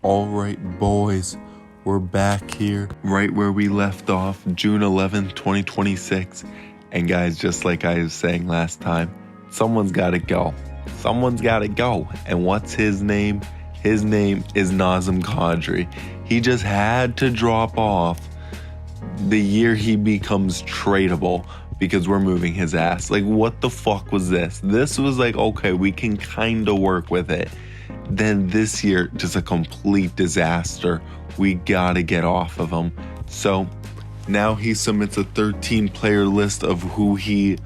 Alright boys, we're back here right where we left off, June 11th, 2026. And guys, just like I was saying last time, someone's gotta go. Someone's gotta go. And what's his name? His name is Nazem Kadri. He just had to drop off the year he becomes tradable because we're moving his ass. Like, what the fuck was this? This was like, okay, we can kind of work with it. Then this year, just a complete disaster. We gotta get off of him. So now he submits a 13-player list of who he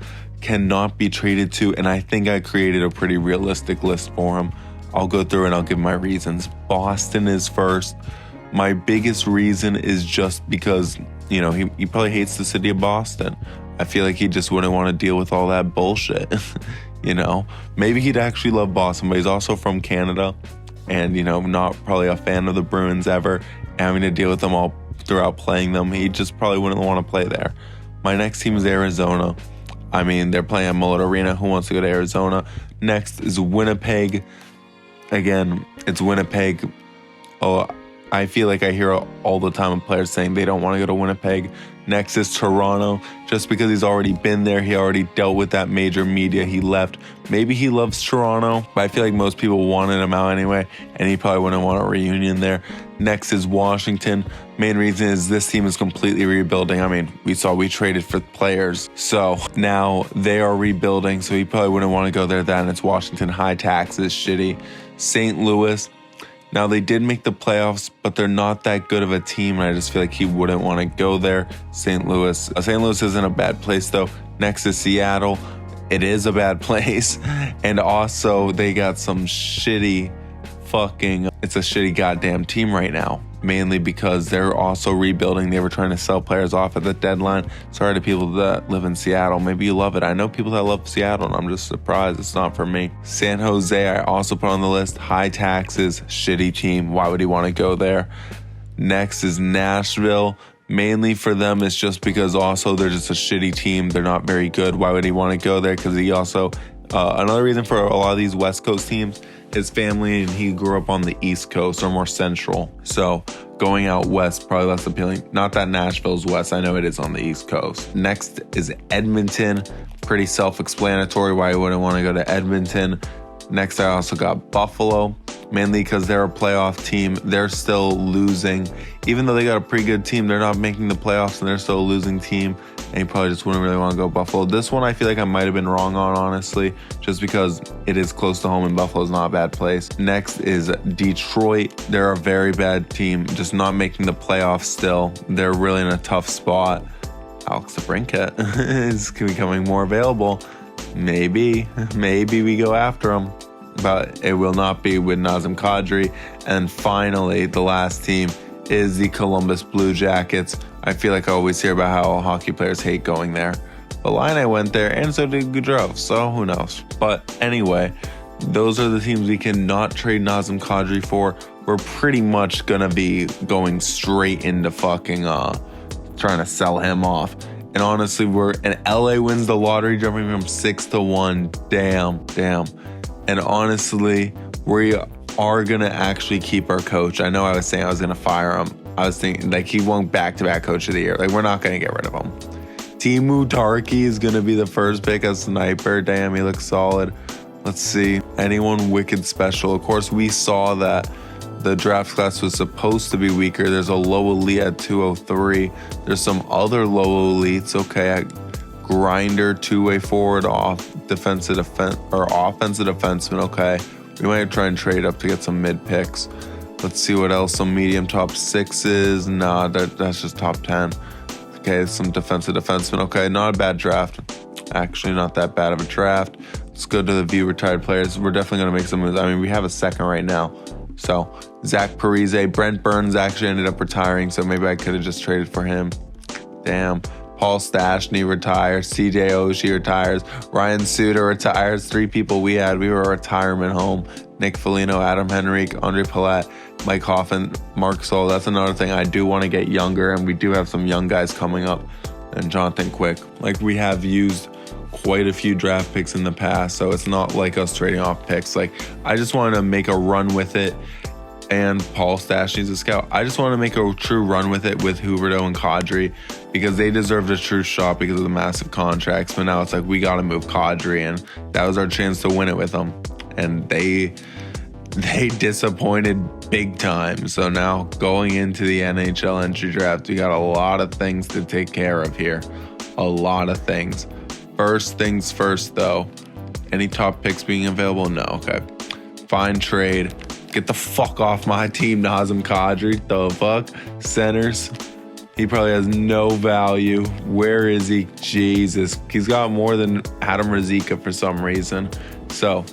cannot be traded to, and I think I created a pretty realistic list for him. I'll go through and I'll give my reasons. Boston is first. My biggest reason is just because, you know, he probably hates the city of Boston. I feel like he just wouldn't want to deal with all that bullshit. You know, maybe he'd actually love Boston, but he's also from Canada and, you know, not probably a fan of the Bruins ever, having to deal with them all throughout playing them. He just probably wouldn't want to play there. My next team is Arizona. I mean, they're playing at Mullet Arena. Who wants to go to Arizona? Next is Winnipeg. Again, it's Winnipeg. Oh, I feel like I hear all the time of players saying they don't want to go to Winnipeg. Next is Toronto, just because he's already been there. He already dealt with that major media. He left. Maybe he loves Toronto, but I feel like most people wanted him out anyway, and he probably wouldn't want a reunion there. Next is Washington. Main reason is this team is completely rebuilding. I mean, we traded for players, so now they are rebuilding, so he probably wouldn't want to go there then. It's Washington, high taxes, shitty. St. Louis. Now, they did make the playoffs, but they're not that good of a team, and I just feel like he wouldn't want to go there. St. Louis isn't a bad place, though. Next is Seattle. It is a bad place. And also, they got some shitty it's a shitty goddamn team right now, mainly because they're also rebuilding. They were trying to sell players off at the deadline. Sorry to people that live in Seattle. Maybe you love it. I know people that love Seattle, and I'm just surprised it's not for me. San Jose, I also put on the list. High taxes, shitty team. Why would he want to go there? Next is Nashville. Mainly for them, it's just because also they're just a shitty team. They're not very good. Why would he want to go there? Because he also, another reason for a lot of these West Coast teams, his family and he grew up on the East Coast or more central. So going out west, probably less appealing. Not that Nashville's west. I know it is on the East Coast. Next is Edmonton. Pretty self-explanatory why you wouldn't want to go to Edmonton. Next, I also got Buffalo, mainly because they're a playoff team. They're still losing. Even though they got a pretty good team, they're not making the playoffs and they're still a losing team. And you probably just wouldn't really want to go Buffalo. This one I feel like I might have been wrong on, honestly, just because it is close to home and Buffalo's not a bad place. Next is Detroit. They're a very bad team, just not making the playoffs still. They're really in a tough spot. Alex DeBrincat is becoming more available. Maybe we go after him, but it will not be with Nazem Kadri. And finally, the last team is the Columbus Blue Jackets. I feel like I always hear about how hockey players hate going there. But Laine went there, and so did Gaudreau, so who knows. But anyway, those are the teams we cannot trade Nazem Kadri for. We're pretty much going to be going straight into fucking trying to sell him off. And honestly, and LA wins the lottery, jumping from 6-1. Damn. And honestly, we are going to actually keep our coach. I know I was saying I was going to fire him. I was thinking, like, he won back-to-back coach of the year. Like, we're not going to get rid of him. Teemu Tarkki is going to be the first pick as sniper. Damn, he looks solid. Let's see. Anyone wicked special? Of course, we saw that the draft class was supposed to be weaker. There's a low elite at 203. There's some other low elites. Okay, Grinder, two-way forward, offensive defenseman. Okay, we might try and trade up to get some mid picks. Let's see what else. Some medium top sixes. Nah, that's just top 10. Okay, some defensive defenseman. Okay, not a bad draft. Actually, not that bad of a draft. Let's go to the view retired players. We're definitely going to make some moves. I mean, we have a second right now. So, Zach Parise. Brent Burns actually ended up retiring, so maybe I could have just traded for him. Damn. Paul Stastny retires. CJ Oshie retires. Ryan Suter retires. 3 people we had. We were a retirement home. Nick Foligno, Adam Henrique, Andre Palat, Mike Hoffman, Mark Sol. That's another thing. I do want to get younger, and we do have some young guys coming up. And Jonathan Quick. Like, we have used quite a few draft picks in the past, so it's not like us trading off picks. Like, I just wanted to make a run with it and Paul Stastny's a scout. I just want to make a true run with it with Huberdeau and Kadri because they deserved a true shot because of the massive contracts. But now it's like we got to move Kadri, and that was our chance to win it with them. And they disappointed big time. So now going into the NHL entry draft, we got a lot of things to take care of here. A lot of things. First things first, though. Any top picks being available? No. Okay. Fine trade. Get the fuck off my team, Nazem Kadri. The fuck? Centers. He probably has no value. Where is he? Jesus. He's got more than Adam Ruzicka for some reason. So,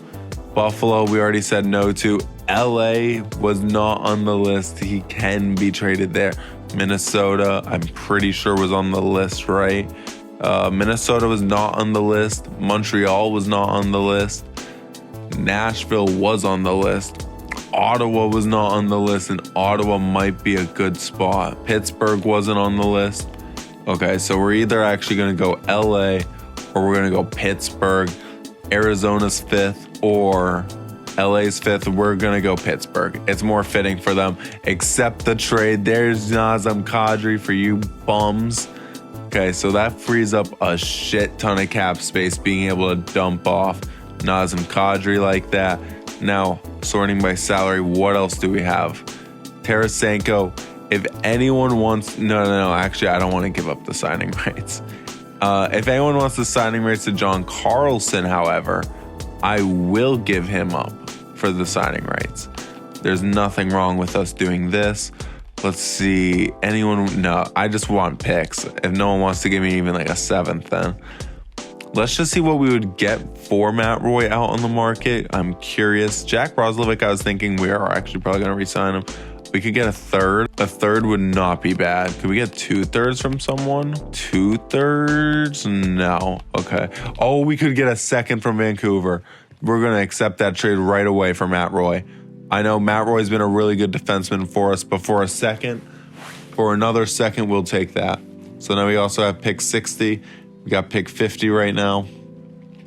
Buffalo, we already said no to. LA was not on the list. He can be traded there. Minnesota, I'm pretty sure was on the list, right? Minnesota was not on the list. Montreal was not on the list. Nashville was on the list. Ottawa was not on the list, and Ottawa might be a good spot. Pittsburgh wasn't on the list. Okay, so we're either actually going to go LA or we're going to go Pittsburgh. Arizona's 5th or LA's 5th. We're going to go Pittsburgh. It's more fitting for them. Accept the trade. There's Nazem Kadri for you bums. Okay, so that frees up a shit ton of cap space being able to dump off Nazem Kadri like that. Now, sorting by salary, what else do we have? Tarasenko, if anyone wants... No, actually, I don't want to give up the signing rights. If anyone wants the signing rights to John Carlson, however, I will give him up for the signing rights. There's nothing wrong with us doing this. Let's see. Anyone? No, I just want picks. If no one wants to give me even like a 7th, then let's just see what we would get for Matt Roy out on the market. I'm curious. Jack Roslovic, I was thinking we are actually probably going to re-sign him. We could get a 3rd. A 3rd would not be bad. Could we get 2/3 from someone? 2/3? No. Okay. Oh, we could get a 2nd from Vancouver. We're going to accept that trade right away for Matt Roy. I know Matt Roy's been a really good defenseman for us, but for another 2nd, we'll take that. So now we also have pick 60. We got pick 50 right now.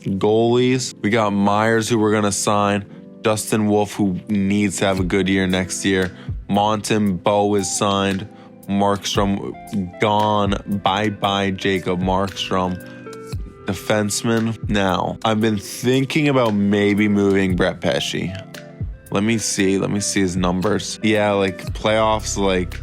Goalies. We got Myers, who we're going to sign. Dustin Wolf, who needs to have a good year next year. Montembeault is signed. Markstrom gone. Bye-bye, Jacob Markstrom. Defenseman. Now, I've been thinking about maybe moving Brett Pesce. Let me see his numbers. Yeah, like playoffs, like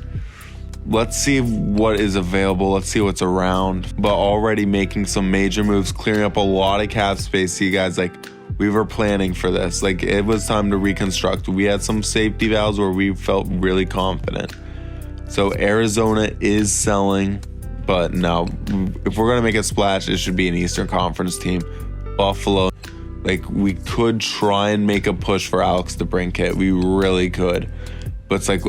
let's see what is available. Let's see what's around. But already making some major moves, clearing up a lot of cap space. See, guys, like we were planning for this. Like it was time to reconstruct. We had some safety valves where we felt really confident. So Arizona is selling, but no, if we're going to make a splash, it should be an Eastern Conference team. Buffalo. Like, we could try and make a push for Alex DeBrincat. We really could. But it's like,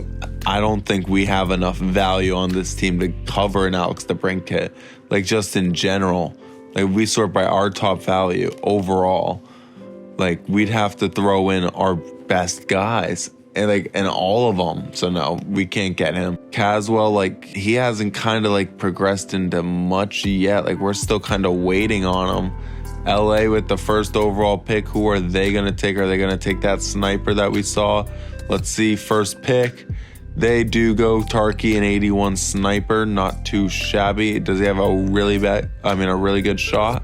I don't think we have enough value on this team to cover an Alex DeBrincat. Like, just in general. Like, we sort by our top value overall. Like, we'd have to throw in our best guys. And all of them. So, no, we can't get him. Caswell, like, he hasn't kind of, like, progressed into much yet. Like, we're still kind of waiting on him. LA with the 1st overall pick. Who are they going to take? Are they going to take that sniper that we saw? Let's see. First pick. They do go Tarky, an 81 sniper. Not too shabby. Does he have a really good shot?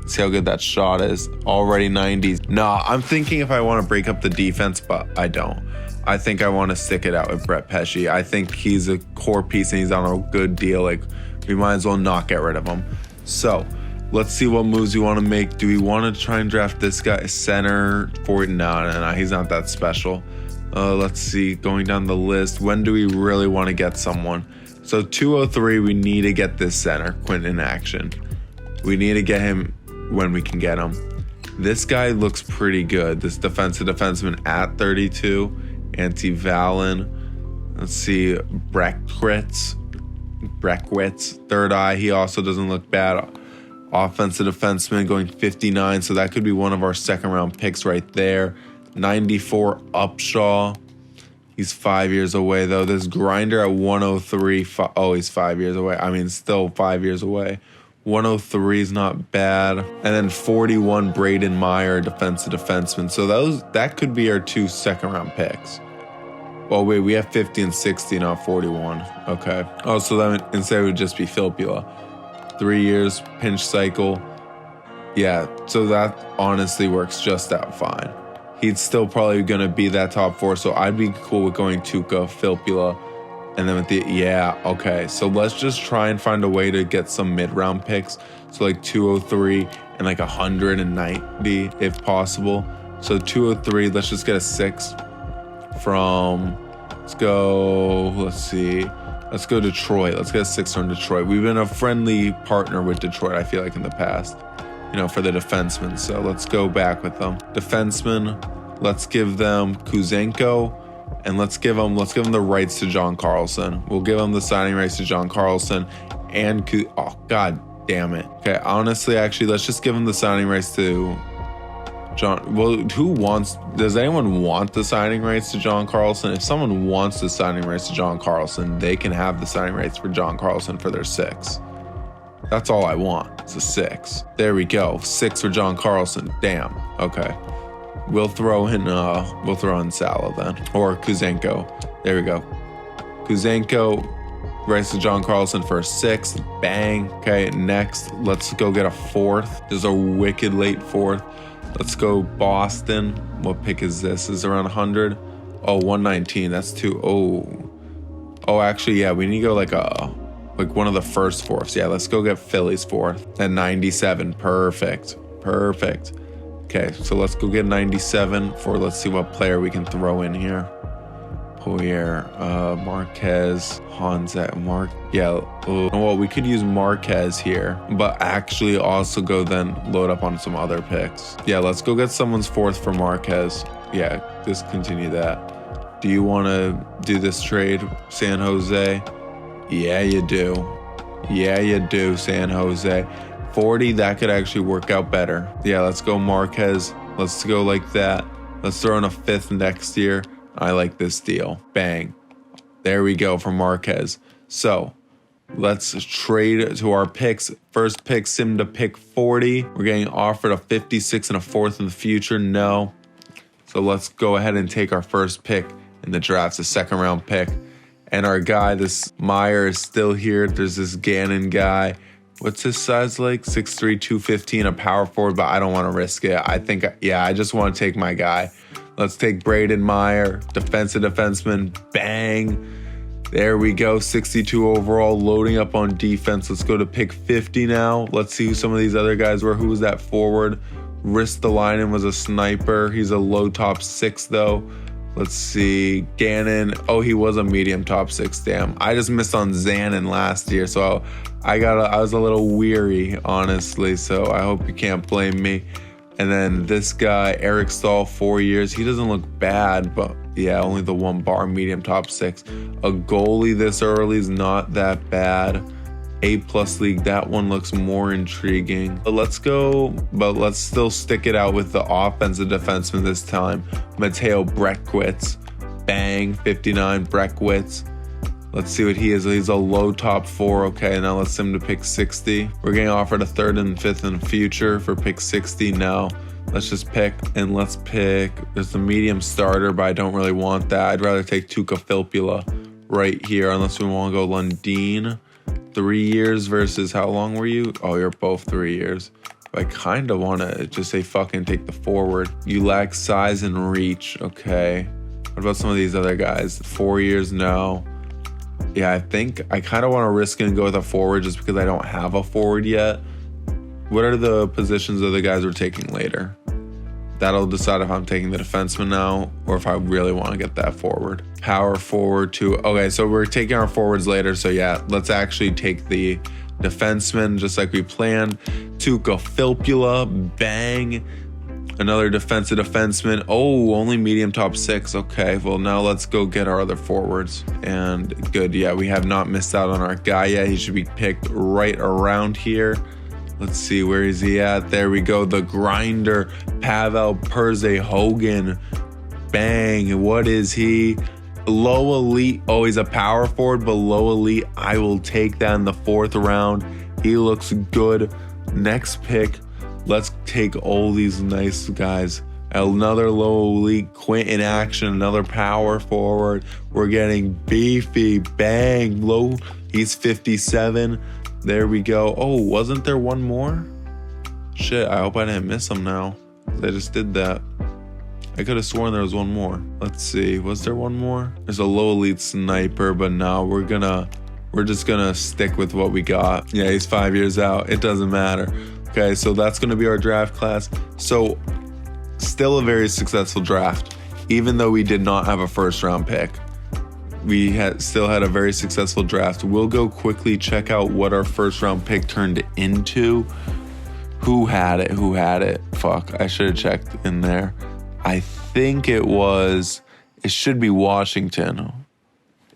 Let's see how good that shot is. Already 90s. Nah, I'm thinking if I want to break up the defense, but I don't. I think I want to stick it out with Brett Pesce. I think he's a core piece and he's on a good deal. Like, we might as well not get rid of him. So, let's see what moves we want to make. Do we want to try and draft this guy center for? No, he's not that special. Let's see, going down the list, when do we really want to get someone? So 203, we need to get this center, Quinton in action. We need to get him when we can get him. This guy looks pretty good. This defensive defenseman at 32, Antti-Valen. Let's see, Breckwitz, third eye. He also doesn't look bad. Offensive defenseman going 59, so that could be one of our 2nd round picks right there. 94 Upshaw. He's 5 years away though. This Grinder at 103. He's 5 years away. I mean, still 5 years away. 103 is not bad. And then 41 Braden Meyer, defensive defenseman. So that could be our 2 2nd round picks. Oh, wait, we have 50 and 60, not 41. Okay. Oh, so then instead it would just be Filppula. 3 years, pinch cycle. Yeah, so that honestly works just out fine. He's still probably going to be that top 4, so I'd be cool with going Tuukka, Filppula, and then with the, yeah, okay. So let's just try and find a way to get some mid-round picks. So like 203 and like 190 if possible. So 203, let's just get a 6 from, let's go Detroit. Let's get a 6 from Detroit. We've been a friendly partner with Detroit, I feel like, in the past, you know, for the defensemen. So let's go back with them. Defensemen, let's give them Kuzmenko, and let's give them the rights to John Carlson. We'll give them the signing rights to John Carlson and oh, god damn it. Okay, honestly, actually, let's just give them the signing rights to John. Well, does anyone want the signing rights to John Carlson? If someone wants the signing rights to John Carlson, they can have the signing rights for John Carlson for their 6. That's all I want. It's a 6. There we go. 6 for John Carlson. Damn. Okay. We'll throw in Salo then. Or Kuzmenko. There we go. Kuzmenko, rights to John Carlson for a 6. Bang. Okay, next, let's go get a 4th. This is a wicked late 4th. Let's go Boston. What pick is this? Is around 100? Oh, 119. That's 2. Oh, actually, yeah, we need to go like one of the first 4ths. Yeah, let's go get Philly's 4th at 97. Perfect. Okay, so let's go get 97 for, let's see what player we can throw in here. Poirier, Marquez, Honzek, well, we could use Marquez here, but actually also go then load up on some other picks. Yeah, let's go get someone's 4th for Marquez. Yeah, discontinue that. Do you want to do this trade, San Jose? Yeah, you do, San Jose. 40, that could actually work out better. Yeah, let's go Marquez. Let's go like that. Let's throw in a 5th next year. I like this deal. Bang. There we go for Marquez. So let's trade to our picks. First pick, Sim to pick 40. We're getting offered a 56 and a 4th in the future. No. So let's go ahead and take our first pick in the draft, a 2nd round pick. And our guy, this Meyer, is still here. There's this Gannon guy. What's his size like? 6'3", 215, a power forward, but I don't want to risk it. I just want to take my guy. Let's take Braden Meyer, defenseman, bang. There we go, 62 overall, loading up on defense. Let's go to pick 50 now. Let's see who some of these other guys were. Who was that forward? Ristolainen was a sniper. He's a low top 6 though. Let's see, Gannon. Oh, he was a medium top 6, damn. I just missed on Zanin last year, so I was a little weary, honestly, so I hope you can't blame me. And then this guy, Eric Stahl, 4 years. He doesn't look bad, but yeah, only the 1 bar, medium top 6. A goalie this early is not that bad. A+ league, that one looks more intriguing. But let's still stick it out with the offensive defenseman this time. Mateo Breckwitz. Bang, 59, Breckwitz. Let's see what he is. He's a low top 4. Okay, now let's send him to pick 60. We're getting offered a 3rd and 5th in the future for pick 60 now. Let's just pick, and let's pick. There's the medium starter, but I don't really want that. I'd rather take Tuukka Filppula right here, unless we want to go Lundin. 3 years versus how long were you? Oh, you're both 3 years. I kind of want to just say fucking take the forward. You lack size and reach. Okay. What about some of these other guys? 4 years? No. Yeah, I think I kind of want to risk it and go with a forward just because I don't have a forward yet. What are the positions of the guys we're taking later? That'll decide if I'm taking the defenseman now or if I really want to get that forward. Power forward to, okay, so we're taking our forwards later. So yeah, let's actually take the defenseman just like we planned. Tuukka Filppula, bang. Another defenseman. Oh, only medium top 6. Okay, well now let's go get our other forwards. And good, yeah, we have not missed out on our guy yet. He should be picked right around here. Let's see, where is he at? There we go, the grinder, Pavel Hogan. Bang, what is he? Below elite. Oh, he's a power forward, below elite. I will take that in the 4th round. He looks good. Next pick, let's take all these nice guys. Another low elite Quint in action, another power forward. We're getting beefy, bang, low. He's 57. There we go. Oh, wasn't there one more? Shit, I hope I didn't miss him now. I just did that. I could have sworn there was one more. Let's see, was there one more? There's a low elite sniper, but no, we're just gonna stick with what we got. Yeah, he's 5 years out. It doesn't matter. Okay, so that's gonna be our draft class. So still a very successful draft, even though we did not have a first round pick. We still had a very successful draft. We'll go quickly check out what our first round pick turned into. Who had it? Fuck, I should have checked in there. I think it should be Washington.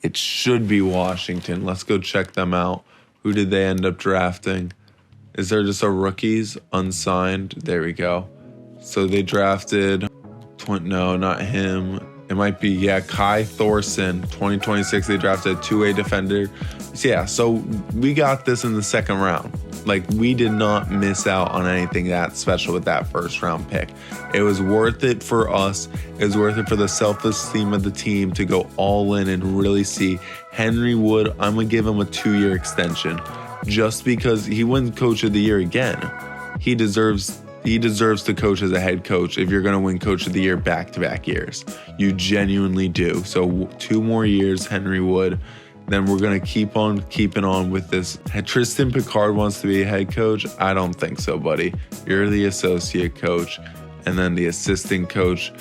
It should be Washington. Let's go check them out. Who did they end up drafting? Is there just a rookies unsigned? There we go. So they drafted, no, not him. It might be, yeah, Kai Thorson, 2026. They drafted a two-way defender. Yeah, so we got this in the second round. Like, we did not miss out on anything that special with that first round pick. It was worth it for us. It was worth it for the self-esteem of the team to go all in and really see Henry Wood. I'm going to give him a 2-year extension just because he wins Coach of the Year again. He deserves to coach as a head coach if you're going to win Coach of the Year back-to-back years. You genuinely do. So 2 more years, Henry Wood. Then we're going to keep on keeping on with this. Tristan Pickard wants to be a head coach. I don't think so, buddy. You're the associate coach. And then the assistant coach,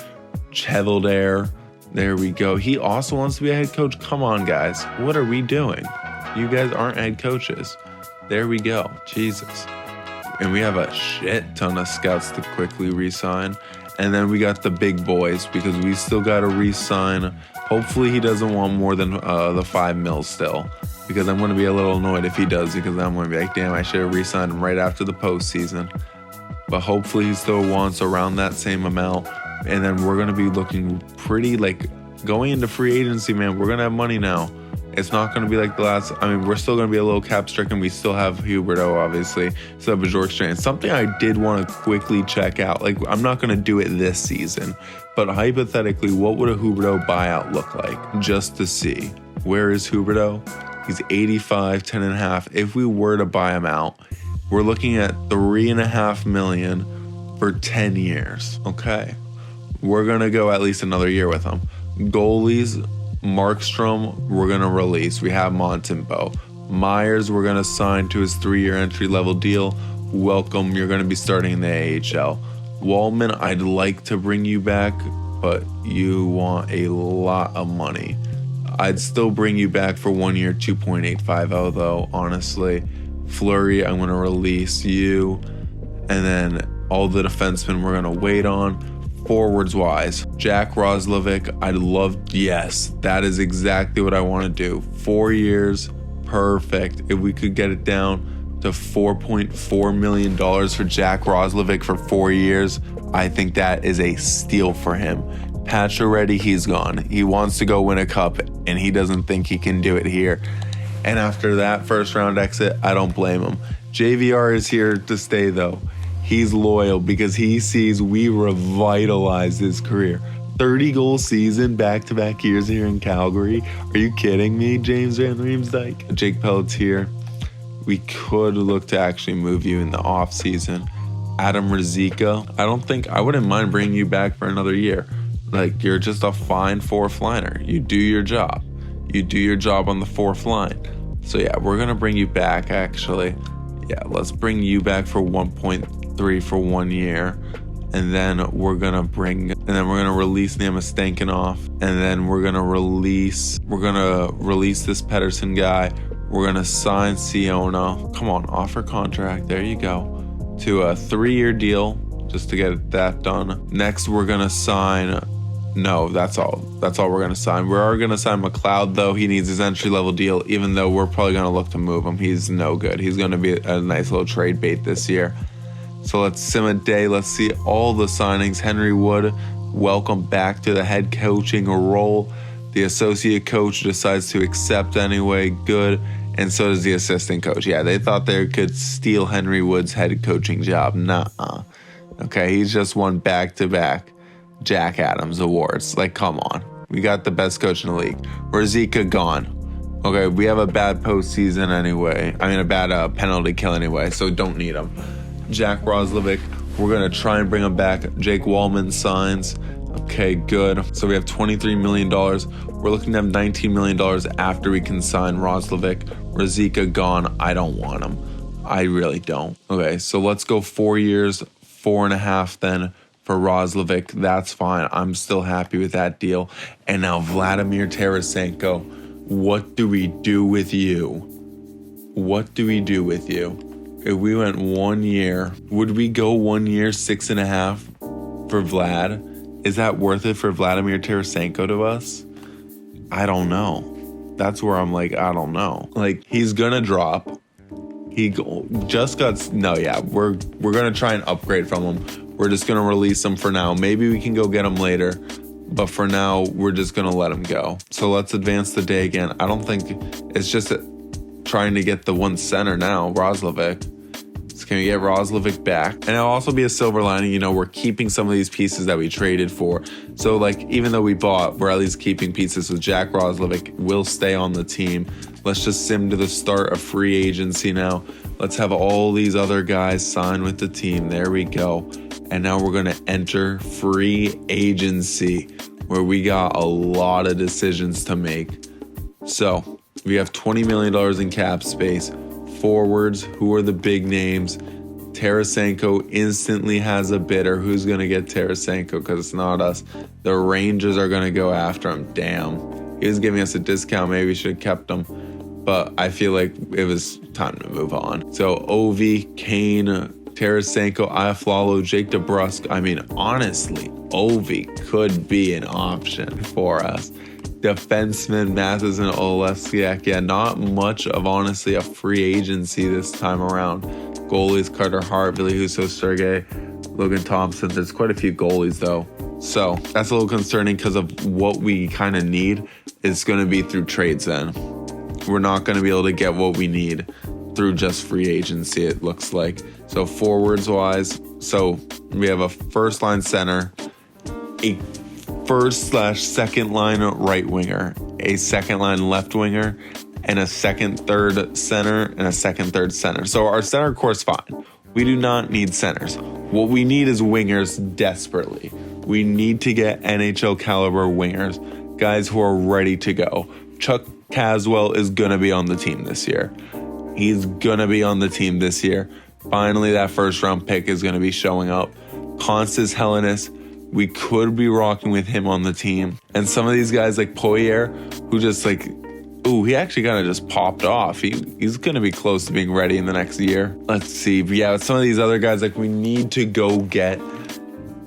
Cheveldair. There we go. He also wants to be a head coach. Come on, guys. What are we doing? You guys aren't head coaches. There we go. Jesus. And we have a shit ton of scouts to quickly re-sign. And then we got the big boys because we still got to re-sign. Hopefully he doesn't want more than the 5 mil still, because I'm going to be a little annoyed if he does, because I'm going to be like, damn, I should have re-signed him right after the postseason. But hopefully he still wants around that same amount. And then we're going to be looking pretty, like, going into free agency, man. We're going to have money now. It's not going to be like the last. I mean, we're still going to be a little cap stricken. We still have Huberdeau, obviously. Still have Bjorkstrand. Something I did want to quickly check out. Like, I'm not going to do it this season, but hypothetically, what would a Huberdeau buyout look like? Just to see. Where is Huberdeau? He's 85, 10.5. If we were to buy him out, we're looking at $3.5 million for 10 years. Okay. We're going to go at least another year with him. Goalies, Markstrom, we're going to release. We have Montembeault. Myers, we're going to sign to his 3-year entry-level deal. Welcome. You're going to be starting in the AHL. Wallman, I'd like to bring you back, but you want a lot of money. I'd still bring you back for 1 year, 2.850 though, honestly. Fleury, I'm going to release you. And then all the defensemen we're going to wait on. Forwards wise, Jack Roslovic, I'd love, yes, that is exactly what I want to do. 4 years, perfect. If we could get it down to $4.4 million for Jack Roslovic for 4 years, I think that is a steal for him. Pacioretty, he's gone. He wants to go win a cup, and he doesn't think he can do it here. And after that first round exit, I don't blame him. JVR is here to stay, though. He's loyal because he sees we revitalized his career. 30-goal season, back-to-back years here in Calgary. Are you kidding me, James Van Riemsdyk? Jake Pelletier, we could look to actually move you in the offseason. Adam Ruzicka, I wouldn't mind bringing you back for another year. Like, you're just a fine 4th liner. You do your job. You do your job on the 4th line. So yeah, we're going to bring you back, actually. Yeah, let's bring you back for 1.3 for 1 year. And then we're gonna release Namastankinov, and then we're gonna release this Pedersen guy. We're gonna sign Siona. Come on, offer contract. There you go. To a 3-year deal, just to get that done. Next, we're gonna sign. No, that's all. That's all we're gonna sign. We are gonna sign McLeod, though. He needs his entry-level deal, even though we're probably gonna look to move him. He's no good. He's gonna be a nice little trade bait this year. So let's sim a day. Let's see all the signings. Henry Wood, welcome back to the head coaching role. The associate coach decides to accept anyway. Good. And so does the assistant coach. Yeah, they thought they could steal Henry Wood's head coaching job. Nuh-uh. Okay, he's just won back-to-back. Jack Adams awards. Like, come on. We got the best coach in the league. Ruzicka gone. Okay, we have a bad postseason anyway. I mean, a bad penalty kill anyway, so don't need him. Jack Roslovic, we're going to try and bring him back. Jake Wallman signs. Okay, good. So we have $23 million. We're looking to have $19 million after we can sign Roslovic. Ruzicka gone. I don't want him. I really don't. Okay, so let's go 4 years, 4.5 then for Roslovic. That's fine. I'm still happy with that deal. And now Vladimir Tarasenko. What do we do with you? What do we do with you? If we went 1 year, would we go 1 year, 6.5 for Vlad? Is that worth it for Vladimir Tarasenko to us? I don't know. That's where I'm like, I don't know. Like, he's gonna drop. Just got, no, yeah, we're gonna try and upgrade from him. We're just gonna release him for now. Maybe we can go get him later, but for now, we're just gonna let him go. So let's advance the day again. I don't think it's just trying to get the one center now, Roslovic. So can we get Roslovic back? And it'll also be a silver lining, you know, we're keeping some of these pieces that we traded for. So like, even though we bought, we're at least keeping pieces. So Jack Roslovic will stay on the team. Let's just sim to the start of free agency now. Let's have all these other guys sign with the team. There we go. And now we're going to enter free agency, where we got a lot of decisions to make. So we have $20 million in cap space. Forwards, who are the big names? Tarasenko instantly has a bidder. Who's going to get Tarasenko? Because it's not us. The Rangers are going to go after him. Damn. He was giving us a discount. Maybe we should have kept him. But I feel like it was time to move on. So Ovi, Kane, Tarasenko, Iaflalo, Jake DeBrusk. I mean, honestly, Ovi could be an option for us. Defenseman, Mathis and Oleksiak. Yeah, not much of, honestly, a free agency this time around. Goalies, Carter Hart, Ville Husso, Sergei, Logan Thompson. There's quite a few goalies, though. So that's a little concerning because of what we kind of need is going to be through trades then. We're not going to be able to get what we need through just free agency, it looks like. So forwards-wise, so we have a first-line center, a first/second line right winger, a second line left winger, and a second, third center, and a second, third center. So our center core is fine. We do not need centers. What we need is wingers desperately. We need to get NHL caliber wingers, guys who are ready to go. Chuck Caswell is going to be on the team this year. He's going to be on the team this year. Finally, that first round pick is going to be showing up. Konstas Helenius, we could be rocking with him on the team. And some of these guys like Poirier, who just like, ooh, he actually kind of just popped off. He's going to be close to being ready in the next year. Let's see. But yeah, some of these other guys, like we need to go get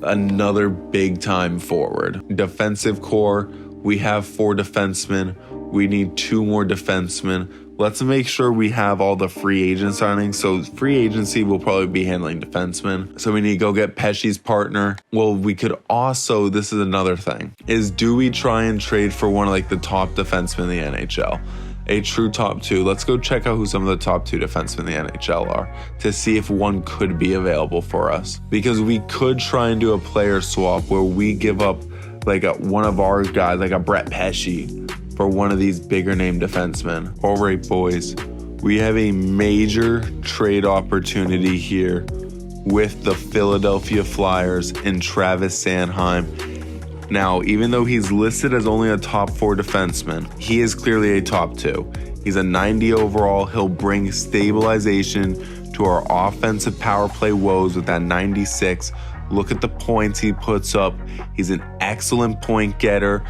another big time forward. Defensive core, we have 4 defensemen. We need 2 more defensemen. Let's make sure we have all the free agent signings. So free agency will probably be handling defensemen. So we need to go get Pesci's partner. Well, we could also, this is another thing, is do we try and trade for one of like the top defensemen in the NHL? A true top 2. Let's go check out who some of the top 2 defensemen in the NHL are to see if one could be available for us. Because we could try and do a player swap where we give up like one of our guys, like a Brett Pesci, for one of these bigger name defensemen. All right, boys, we have a major trade opportunity here with the Philadelphia Flyers and Travis Sanheim. Now, even though he's listed as only a top 4 defenseman, he is clearly a top 2. He's a 90 overall. He'll bring stabilization to our offensive power play woes with that 96. Look at the points he puts up. He's an excellent point getter.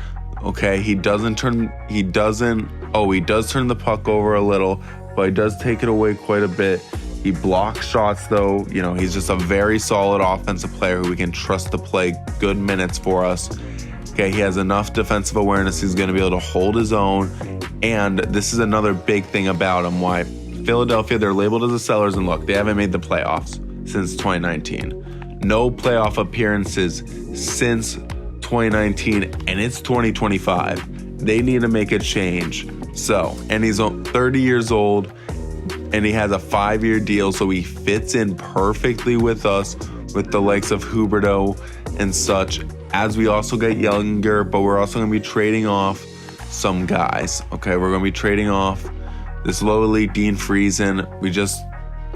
Okay, he does turn the puck over a little, but he does take it away quite a bit. He blocks shots though. You know, he's just a very solid offensive player who we can trust to play good minutes for us. Okay, he has enough defensive awareness. He's going to be able to hold his own. And this is another big thing about him, why Philadelphia, they're labeled as the sellers, and look, they haven't made the playoffs since 2019. No playoff appearances since 2019, and it's 2025. They need to make a change. So, and he's 30 years old, and he has a 5-year deal, so he fits in perfectly with us, with the likes of Huberdeau and such. as we also get younger, but we're also going to be trading off some guys. Okay, we're going to be trading off this low elite Dean Friesen. We just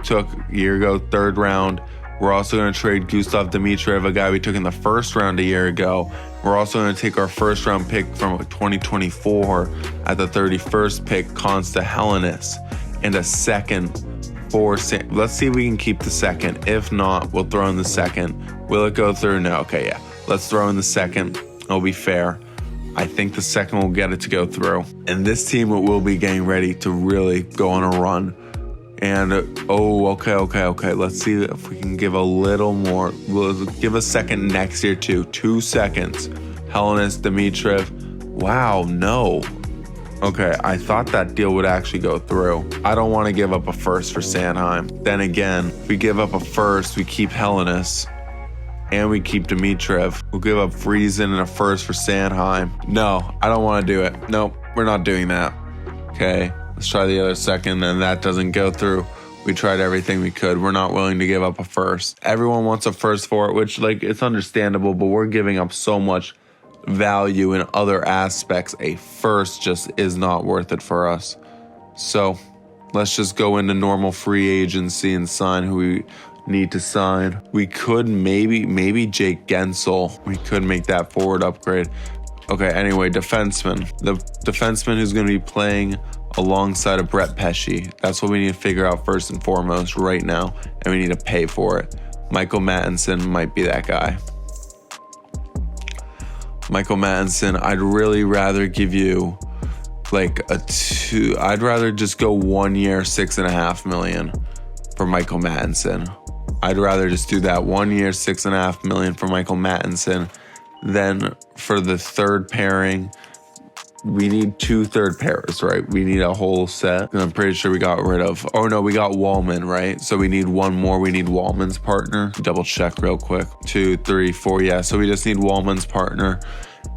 took a year ago, 3rd round. We're also going to trade Gustav Dimitrov, a guy we took in the 1st round a year ago. We're also going to take our 1st round pick from 2024 at the 31st pick, Konsta Helenius, and a 2nd for let's see if we can keep the 2nd. If not, we'll throw in the 2nd. Will it go through? No. Okay, yeah. Let's throw in the 2nd. It'll be fair. I think the 2nd will get it to go through. And this team will be getting ready to really go on a run. And, okay. Let's see if we can give a little more. We'll give a 2nd next year, too. 2 seconds. Helenius, Dimitrov. Wow, no. Okay, I thought that deal would actually go through. I don't want to give up a 1st for Sanheim. Then again, if we give up a 1st, we keep Helenius. And we keep Dimitrov. We'll give up Friesen and a 1st for Sanheim. No, I don't want to do it. Nope, we're not doing that. Okay. Let's try the other 2nd, and that doesn't go through. We tried everything we could. We're not willing to give up a 1st. Everyone wants a 1st for it, which, like, it's understandable, but we're giving up so much value in other aspects. A 1st just is not worth it for us. So let's just go into normal free agency and sign who we need to sign. We could maybe Jake Gensel. We could make that forward upgrade. Okay, anyway, defenseman. The defenseman who's going to be playing alongside of Brett Pesce. That's what we need to figure out first and foremost right now, and we need to pay for it. Michael Mattinson might be that guy. Michael Mattinson, I'd really rather give you like I'd rather just go 1 year, $6.5 million for Michael Mattinson. I'd rather just do that 1 year, $6.5 million for Michael Mattinson. Then for the 3rd pairing, we need 2 third pairs, right? We need a whole set. And I'm pretty sure we got rid of, oh no, we got Wallman, right? So we need 1 more. We need Wallman's partner. Double check real quick. 2, 3, 4. Yeah, so we just need Wallman's partner.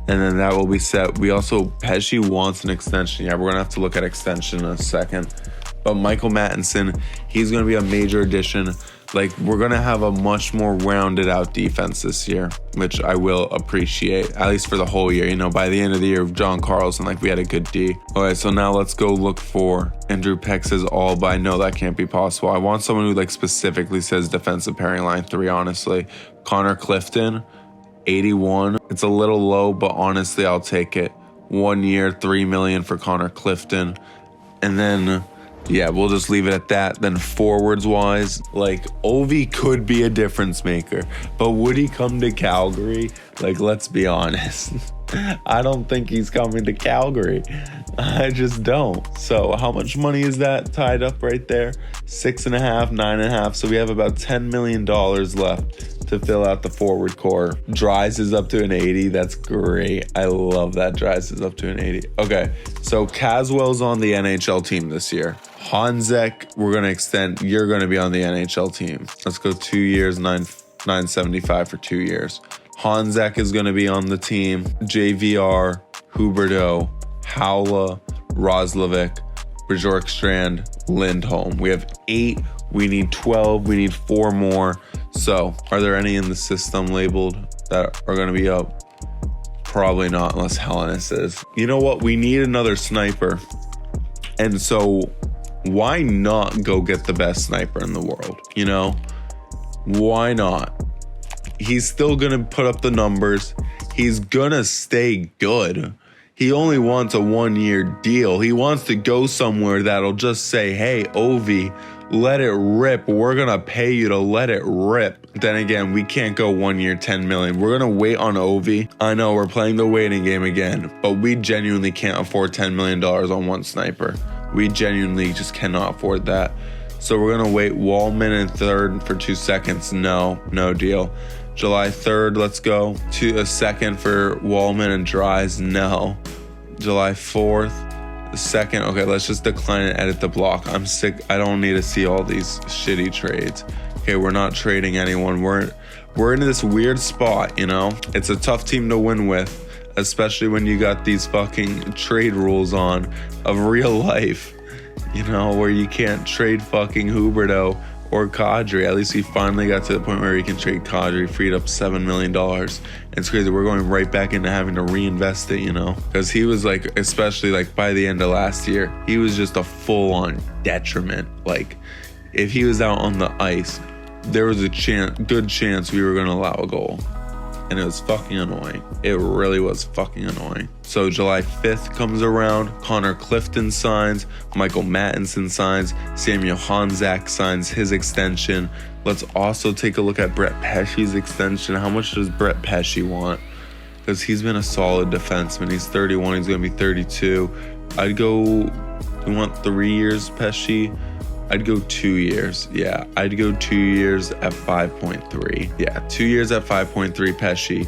And then that will be set. We also, Pesce wants an extension. Yeah, we're going to have to look at extension in a second. But Michael Mattinson, he's going to be a major addition. Like, we're going to have a much more rounded out defense this year, which I will appreciate, at least for the whole year. You know, by the end of the year, John Carlson, like, we had a good D. All right, so now let's go look for Andrew Peck says all, but I know that can't be possible. I want someone who, like, specifically says defensive pairing line 3, honestly. Connor Clifton, 81. It's a little low, but honestly, I'll take it. 1 year, $3 million for Connor Clifton. And then, yeah, we'll just leave it at that. Then forwards wise, like, Ovi could be a difference maker, but would he come to Calgary? Like, let's be honest. I don't think he's coming to Calgary. I just don't. So how much money is that tied up right there? 6.5, 9.5. So we have about $10 million left to fill out the forward core. Dries is up to an 80. That's great. I love that Dries is up to an 80. Okay, so Caswell's on the NHL team this year. Hanzek, we're going to extend. You're going to be on the NHL team. Let's go 2 years, 975 for 2 years. Hanzek is going to be on the team. JVR, Huberdeau, Howla, Roslovic, Bjorkstrand, Lindholm. We have 8. We need 12. We need 4 more. So, are there any in the system labeled that are going to be up? Probably not, unless Helenius is. You know what? We need another sniper. And so, why not go get the best sniper in the world? You know? Why not? He's still going to put up the numbers. He's going to stay good. He only wants a 1 year deal. He wants to go somewhere that'll just say, hey, Ovi, let it rip. We're going to pay you to let it rip. Then again, we can't go 1 year, 10 million. We're going to wait on Ovi. I know we're playing the waiting game again, but we genuinely can't afford $10 million on one sniper. We genuinely just cannot afford that. So we're going to wait Wallman in 3rd for 2 seconds. No deal. July 3rd, let's go. To a 2nd for Wallman and Dries. No. July 4th, a 2nd. Okay, let's just decline and edit the block. I'm sick. I don't need to see all these shitty trades. Okay, we're not trading anyone. We're in this weird spot, you know? It's a tough team to win with, especially when you got these fucking trade rules on of real life, you know, where you can't trade fucking Huberdeau or Kadri. At least we finally got to the point where we can trade Kadri, freed up $7 million. It's crazy. We're going right back into having to reinvest it, you know, because he was like, especially like by the end of last year, he was just a full-on detriment. Like if he was out on the ice, there was a good chance we were going to allow a goal. And it was fucking annoying. It really was fucking annoying. So July 5th comes around. Connor Clifton signs. Michael Mattinson signs. Samuel Honzak signs his extension. Let's also take a look at Brett Pesce's extension. How much does Brett Pesce want? Because he's been a solid defenseman. He's 31. He's going to be 32. I'd go... You want 3 years, Pesce? I'd go 2 years. Yeah, I'd go 2 years at 5.3. Yeah, 2 years at 5.3, Pesce.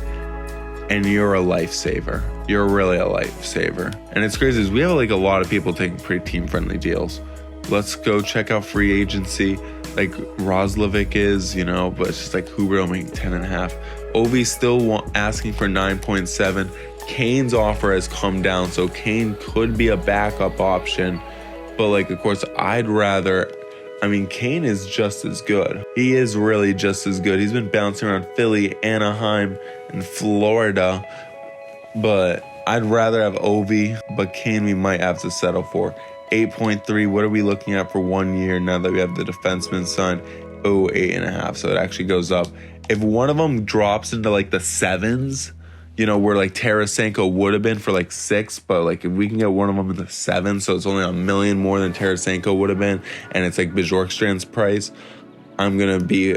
And you're a lifesaver. You're really a lifesaver. And it's crazy is we have like a lot of people taking pretty team-friendly deals. Let's go check out free agency. Like Roslovic is, you know, but it's just like Huberdeau making 10.5. Ovi's still asking for 9.7. Kane's offer has come down, so Kane could be a backup option. But like, of course, I'd rather, I mean, Kane is just as good. He is really just as good. He's been bouncing around Philly, Anaheim, and Florida. But I'd rather have Ovi, but Kane we might have to settle for. 8.3, what are we looking at for 1 year now that we have the defenseman signed? Oh, 8.5, so it actually goes up. If one of them drops into like the 7s, you know, where like Tarasenko would have been for like 6, but like if we can get one of them in the 7s, so it's only $1 million more than Tarasenko would have been, and it's like Bjorkstrand's price, I'm gonna be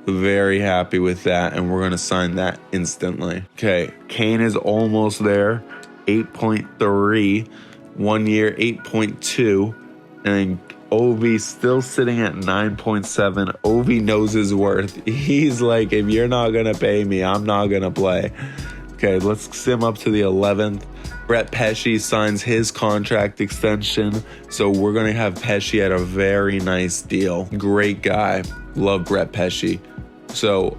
very happy with that, and we're gonna sign that instantly. Okay, Kane is almost there, 8.3, 1 year, 8.2, and then Ovi's still sitting at 9.7. Ovi knows his worth. He's like, if you're not gonna pay me, I'm not gonna play. Okay, let's sim up to the 11th. Brett Pesce signs his contract extension. So we're going to have Pesce at a very nice deal. Great guy. Love Brett Pesce. So,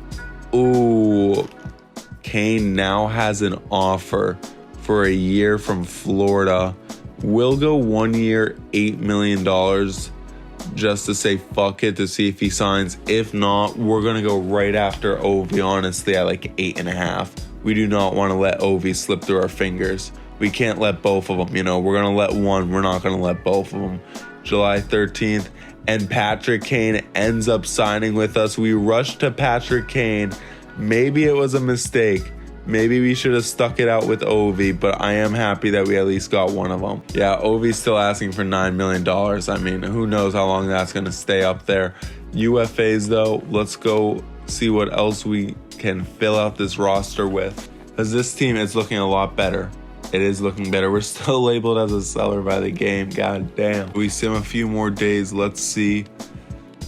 ooh, Kane now has an offer for a year from Florida. We'll go 1 year, $8 million just to say fuck it, to see if he signs. If not, we're going to go right after Ovi, honestly, at like 8.5. We do not want to let Ovi slip through our fingers. We can't let both of them, you know. We're going to let one. We're not going to let both of them. July 13th, and Patrick Kane ends up signing with us. We rushed to Patrick Kane. Maybe it was a mistake. Maybe we should have stuck it out with Ovi, but I am happy that we at least got one of them. Yeah, Ovi's still asking for $9 million. I mean, who knows how long that's going to stay up there. UFAs, though, let's go see what else we can fill out this roster with. Because this team is looking a lot better. It is looking better. We're still labeled as a seller by the game. God damn. We sim a few more days. Let's see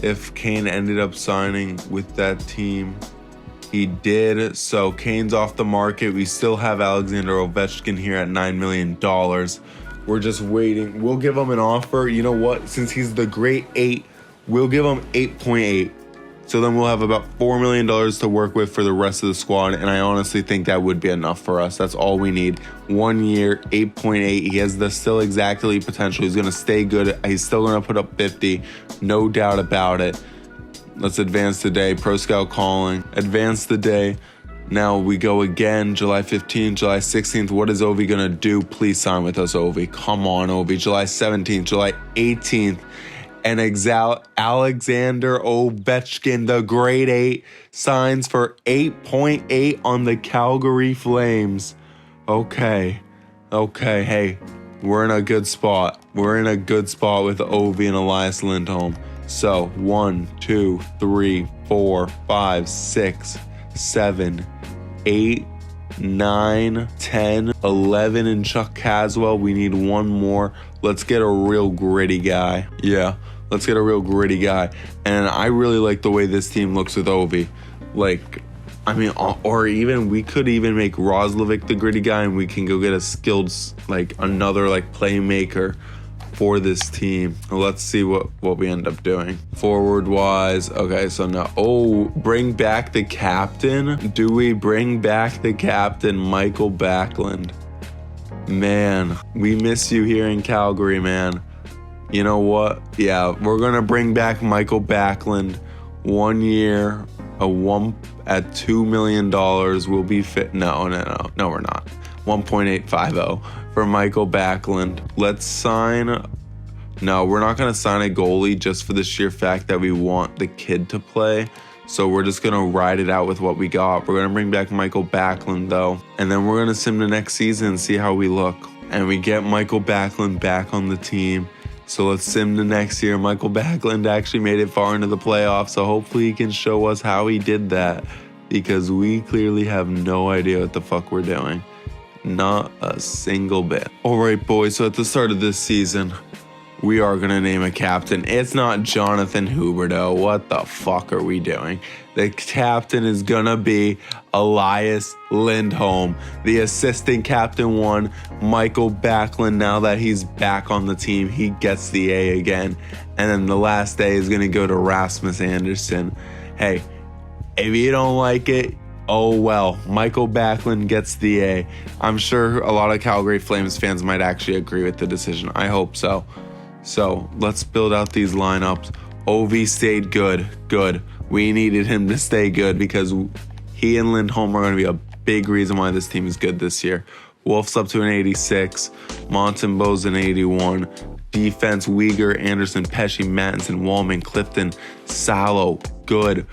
if Kane ended up signing with that team. He did. So Kane's off the market. We still have Alexander Ovechkin here at $9 million. We're just waiting. We'll give him an offer. You know what? Since he's the great 8, we'll give him 8.8. So then we'll have about $4 million to work with for the rest of the squad. And I honestly think that would be enough for us. That's all we need. 1 year, 8.8. He has the still exactly potential. He's going to stay good. He's still going to put up 50. No doubt about it. Let's advance today. Pro Scout calling. Advance the day. Now we go again. July 15th, July 16th. What is Ovi going to do? Please sign with us, Ovi. Come on, Ovi. July 17th, July 18th. And Alexander Ovechkin, the grade 8, signs for 8.8 on the Calgary Flames. Okay. Hey, we're in a good spot. We're in a good spot with Ovi and Elias Lindholm. So 1, 2, 3, 4, 5, 6, 7, 8, 9, 10, 11 and Chuck Caswell. We need one more. Let's get a real gritty guy. Yeah. Let's get a real gritty guy. And I really like the way this team looks with Ovi. Like, I mean, or even, we could even make Roslovic the gritty guy, and we can go get a skilled, like, another, like, playmaker for this team. Let's see what we end up doing. Forward-wise, okay, so now, bring back the captain? Do we bring back the captain, Michael Backlund? Man, we miss you here in Calgary, man. You know what? Yeah, we're going to bring back Michael Backlund. 1 year, at $2 million will be fit. No, we're not. 1.850 for Michael Backlund. Let's sign. No, we're not going to sign a goalie just for the sheer fact that we want the kid to play. So we're just going to ride it out with what we got. We're going to bring back Michael Backlund, though. And then we're going to sim the next season and see how we look. And we get Michael Backlund back on the team. So let's sim the next year. Michael Backlund actually made it far into the playoffs. So hopefully he can show us how he did that. Because we clearly have no idea what the fuck we're doing. Not a single bit. All right, boys. So at the start of this season, we are going to name a captain. It's not Jonathan Huberdeau. What the fuck are we doing? The captain is going to be Elias Lindholm. The assistant captain won Michael Backlund. Now that he's back on the team, he gets the A again. And then the last A is going to go to Rasmus Anderson. Hey, if you don't like it, oh well. Michael Backlund gets the A. I'm sure a lot of Calgary Flames fans might actually agree with the decision. I hope so. So let's build out these lineups. Ovi stayed good. Good. We needed him to stay good because he and Lindholm are going to be a big reason why this team is good this year. Wolf's up to an 86. Montembeau's an 81. Defense, Weegar, Anderson, Pesce, Mattinson, Wallman, Clifton, Salo. Good.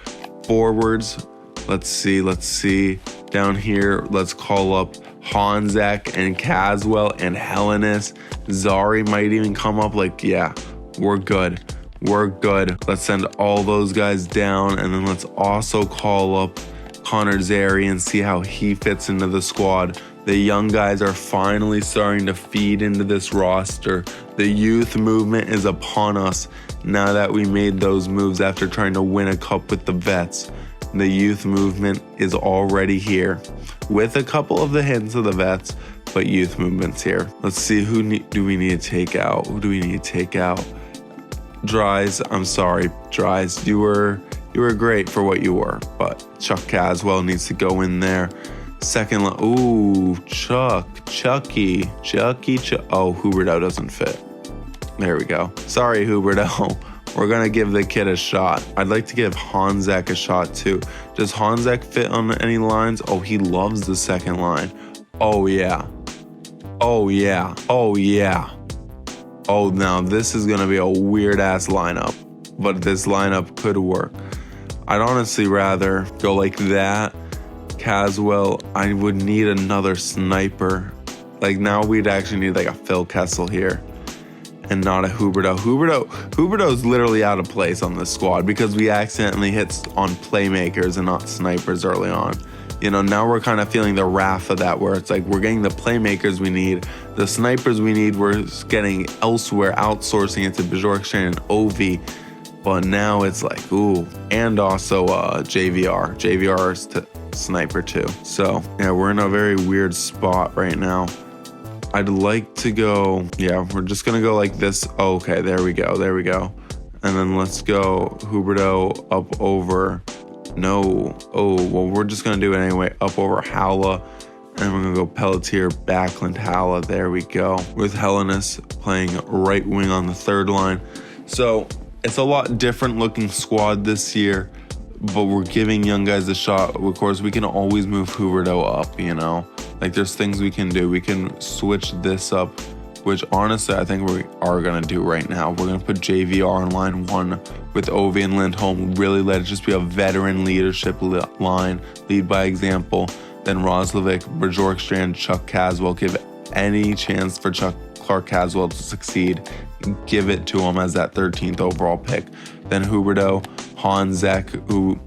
Forwards, let's see. Down here, let's call up Honzek and Caswell and Hellenis. Zari might even come up. Yeah, we're good. Let's send all those guys down, and then let's also call up Connor Zary and see how he fits into the squad. The young guys are finally starting to feed into this roster. The youth movement is upon us now that we made those moves after trying to win a cup with the vets. The youth movement is already here with a couple of the hints of the vets, but youth movement's here. Let's see, do we need to take out? Who do we need to take out? Dries, I'm sorry, Dries, you were great for what you were, but Chuck Caswell needs to go in there. Second line, ooh, Chucky. Oh, Huberdeau doesn't fit. There we go. Sorry, Huberdeau. We're going to give the kid a shot. I'd like to give Honzek a shot too. Does Honzek fit on any lines? Oh, he loves the second line. Oh, yeah. Oh, now this is going to be a weird-ass lineup, but this lineup could work. I'd honestly rather go like that. Caswell, I would need another sniper. Now we'd actually need a Phil Kessel here. And not a Huberdeau. Huberdeau's literally out of place on this squad because we accidentally hit on playmakers and not snipers early on. Now we're kind of feeling the wrath of that where it's we're getting the playmakers we need. The snipers we need, we're getting elsewhere, outsourcing it to Bjorkstrand and Ovi. But now it's ooh. And also JVR. JVR is sniper too. So, yeah, we're in a very weird spot right now. I'd like to go, yeah, we're just going to go like this. Oh, okay, there we go. And then let's go Huberdeau up over, no. Oh, well, we're just going to do it anyway. Up over Halla. And we're going to go Pelletier, Backlund, Halla. There we go. With Hellenis playing right wing on the third line. So it's a lot different looking squad this year, but we're giving young guys a shot. Of course, we can always move Huberdeau up, there's things we can do. We can switch this up, which honestly I think we are going to do right now. We're going to put JVR on line 1 with Ovi and Lindholm. Really let it just be a veteran leadership line. Lead by example. Then Roslovic, Bjorkstrand, Chuck Caswell. Give any chance for Clark Caswell to succeed. Give it to him as that 13th overall pick. Then Huberdeau, Honzek, who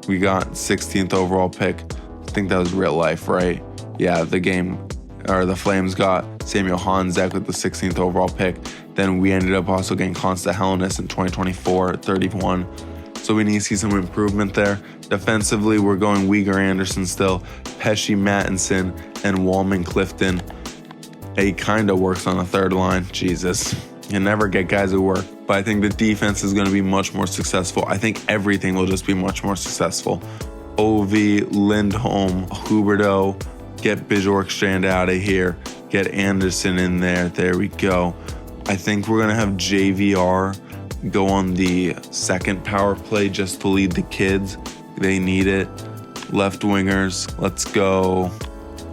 we got 16th overall pick. I think that was real life, right? Yeah, the Flames got Samuel Honzek with the 16th overall pick. Then we ended up also getting Consta Hellenis in 2024 at 31. So we need to see some improvement there. Defensively, we're going Weegar, Anderson still, Pesce, Mattinson, and Wallman, Clifton. He kind of works on the third line. Jesus, you never get guys who work. But I think the defense is going to be much more successful. I think everything will just be much more successful. Ovi, Lindholm, Huberdeau, get Bjorkstrand out of here. Get Anderson in there. There we go. I think we're going to have JVR go on the second power play just to lead the kids. They need it. Left wingers, let's go.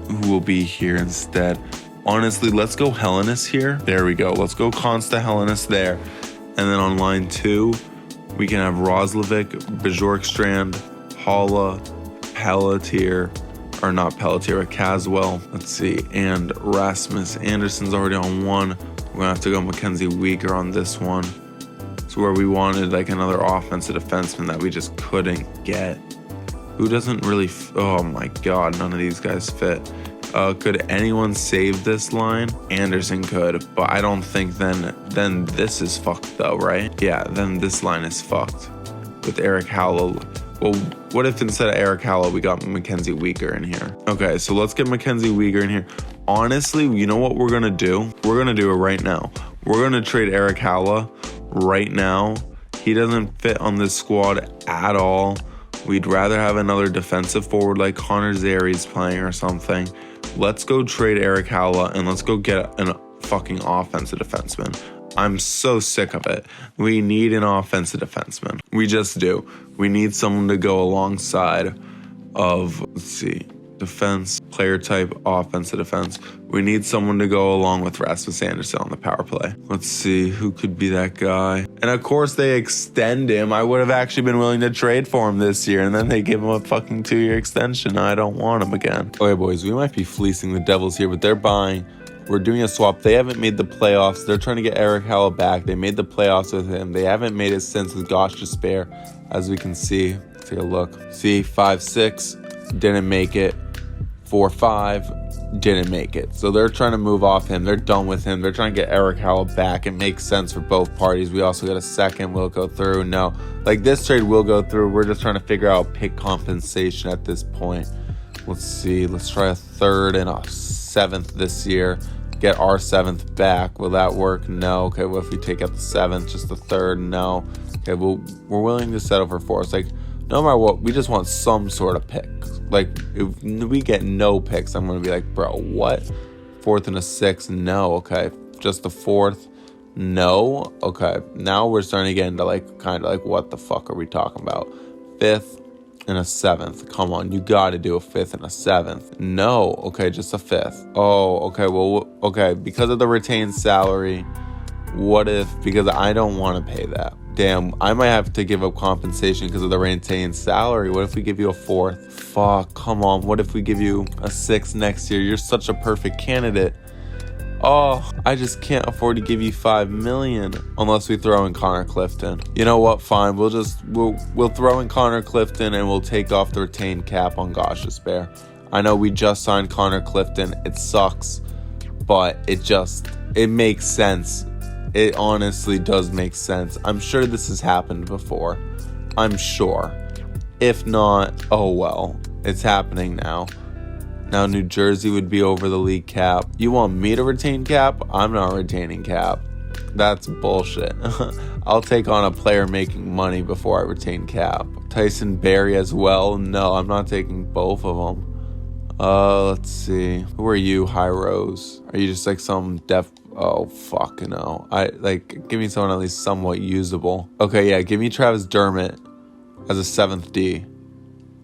Who will be here instead? Honestly, let's go Hellenis here. There we go. Let's go Consta Hellenis there. And then on line 2, we can have Roslovic, Bjorkstrand, Halla, Pelletier, or not Pelletier, but Caswell. Let's see. And Rasmus Anderson's already on 1. We're going to have to go Mackenzie Weegar on this one. It's where we wanted like another offensive defenseman that we just couldn't get. Who doesn't really, oh my God, none of these guys fit. Could anyone save this line? Anderson could, but I don't think then this is fucked though, right? Yeah, then this line is fucked with Eric Howell. Well, what if instead of Eric Howell, we got Mackenzie Weegar in here? Okay, so let's get Mackenzie Weegar in here. Honestly, you know what we're gonna do? We're gonna do it right now. We're gonna trade Eric Howell right now. He doesn't fit on this squad at all. We'd rather have another defensive forward like Connor Zary's playing or something. Let's go trade Eric Howell and let's go get a fucking offensive defenseman. I'm so sick of it. We need an offensive defenseman. We just do. We need someone to go alongside of, let's see, defense, player type, offensive defense. We need someone to go along with Rasmus Anderson on the power play. Let's see who could be that guy. And of course they extend him. I would have actually been willing to trade for him this year, and then they give him a fucking 2-year extension. I don't want him again. Okay, boys, we might be fleecing the Devils here, but they're buying. We're doing a swap. They haven't made the playoffs. They're trying to get Eric Howell back. They made the playoffs with him. They haven't made it since with Gosh Despair, as we can see. Let's take a look. See, 5-6, didn't make it. 4-5, didn't make it. So they're trying to move off him. They're done with him. They're trying to get Eric Howell back. It makes sense for both parties. We also got a second. Will go through? No. Like, this trade will go through. We're just trying to figure out pick compensation at this point. Let's see. Let's try a 3rd and a 7th this year. Get our 7th back. Will that work? No. Okay, what if we take out the 7th? Just the 3rd? No. Okay, well, we're willing to settle for 4. It's like, no matter what, we just want some sort of pick. Like, if we get no picks, I'm going to be like, bro, what? 4th and a 6th? No. Okay. Just the 4th? No. Okay. Now we're starting to get into, like, kind of like, what the fuck are we talking about? 5th and a 7th. Come on. You got to do a 5th and a 7th. No. Okay. Just a 5th. Oh, okay. Well, okay. Because of the retained salary, what if, because I don't want to pay that. Damn, I might have to give up compensation because of the retained salary. What if we give you a 4th? Fuck, come on. What if we give you a 6th next year? You're such a perfect candidate. Oh, I just can't afford to give you $5 million unless we throw in Connor Clifton. You know what? Fine. We'll throw in Connor Clifton and we'll take off the retained cap on Gosh Despair. I know we just signed Connor Clifton. It sucks, but it makes sense. It honestly does make sense. I'm sure this has happened before. I'm sure. If not, oh well. It's happening now. Now New Jersey would be over the league cap. You want me to retain cap? I'm not retaining cap. That's bullshit. I'll take on a player making money before I retain cap. Tyson Barrie as well? No, I'm not taking both of them. Let's see. Who are you, High Rose? Are you just like some oh, fuck, no. Give me someone at least somewhat usable. Okay, yeah, give me Travis Dermott as a 7th D.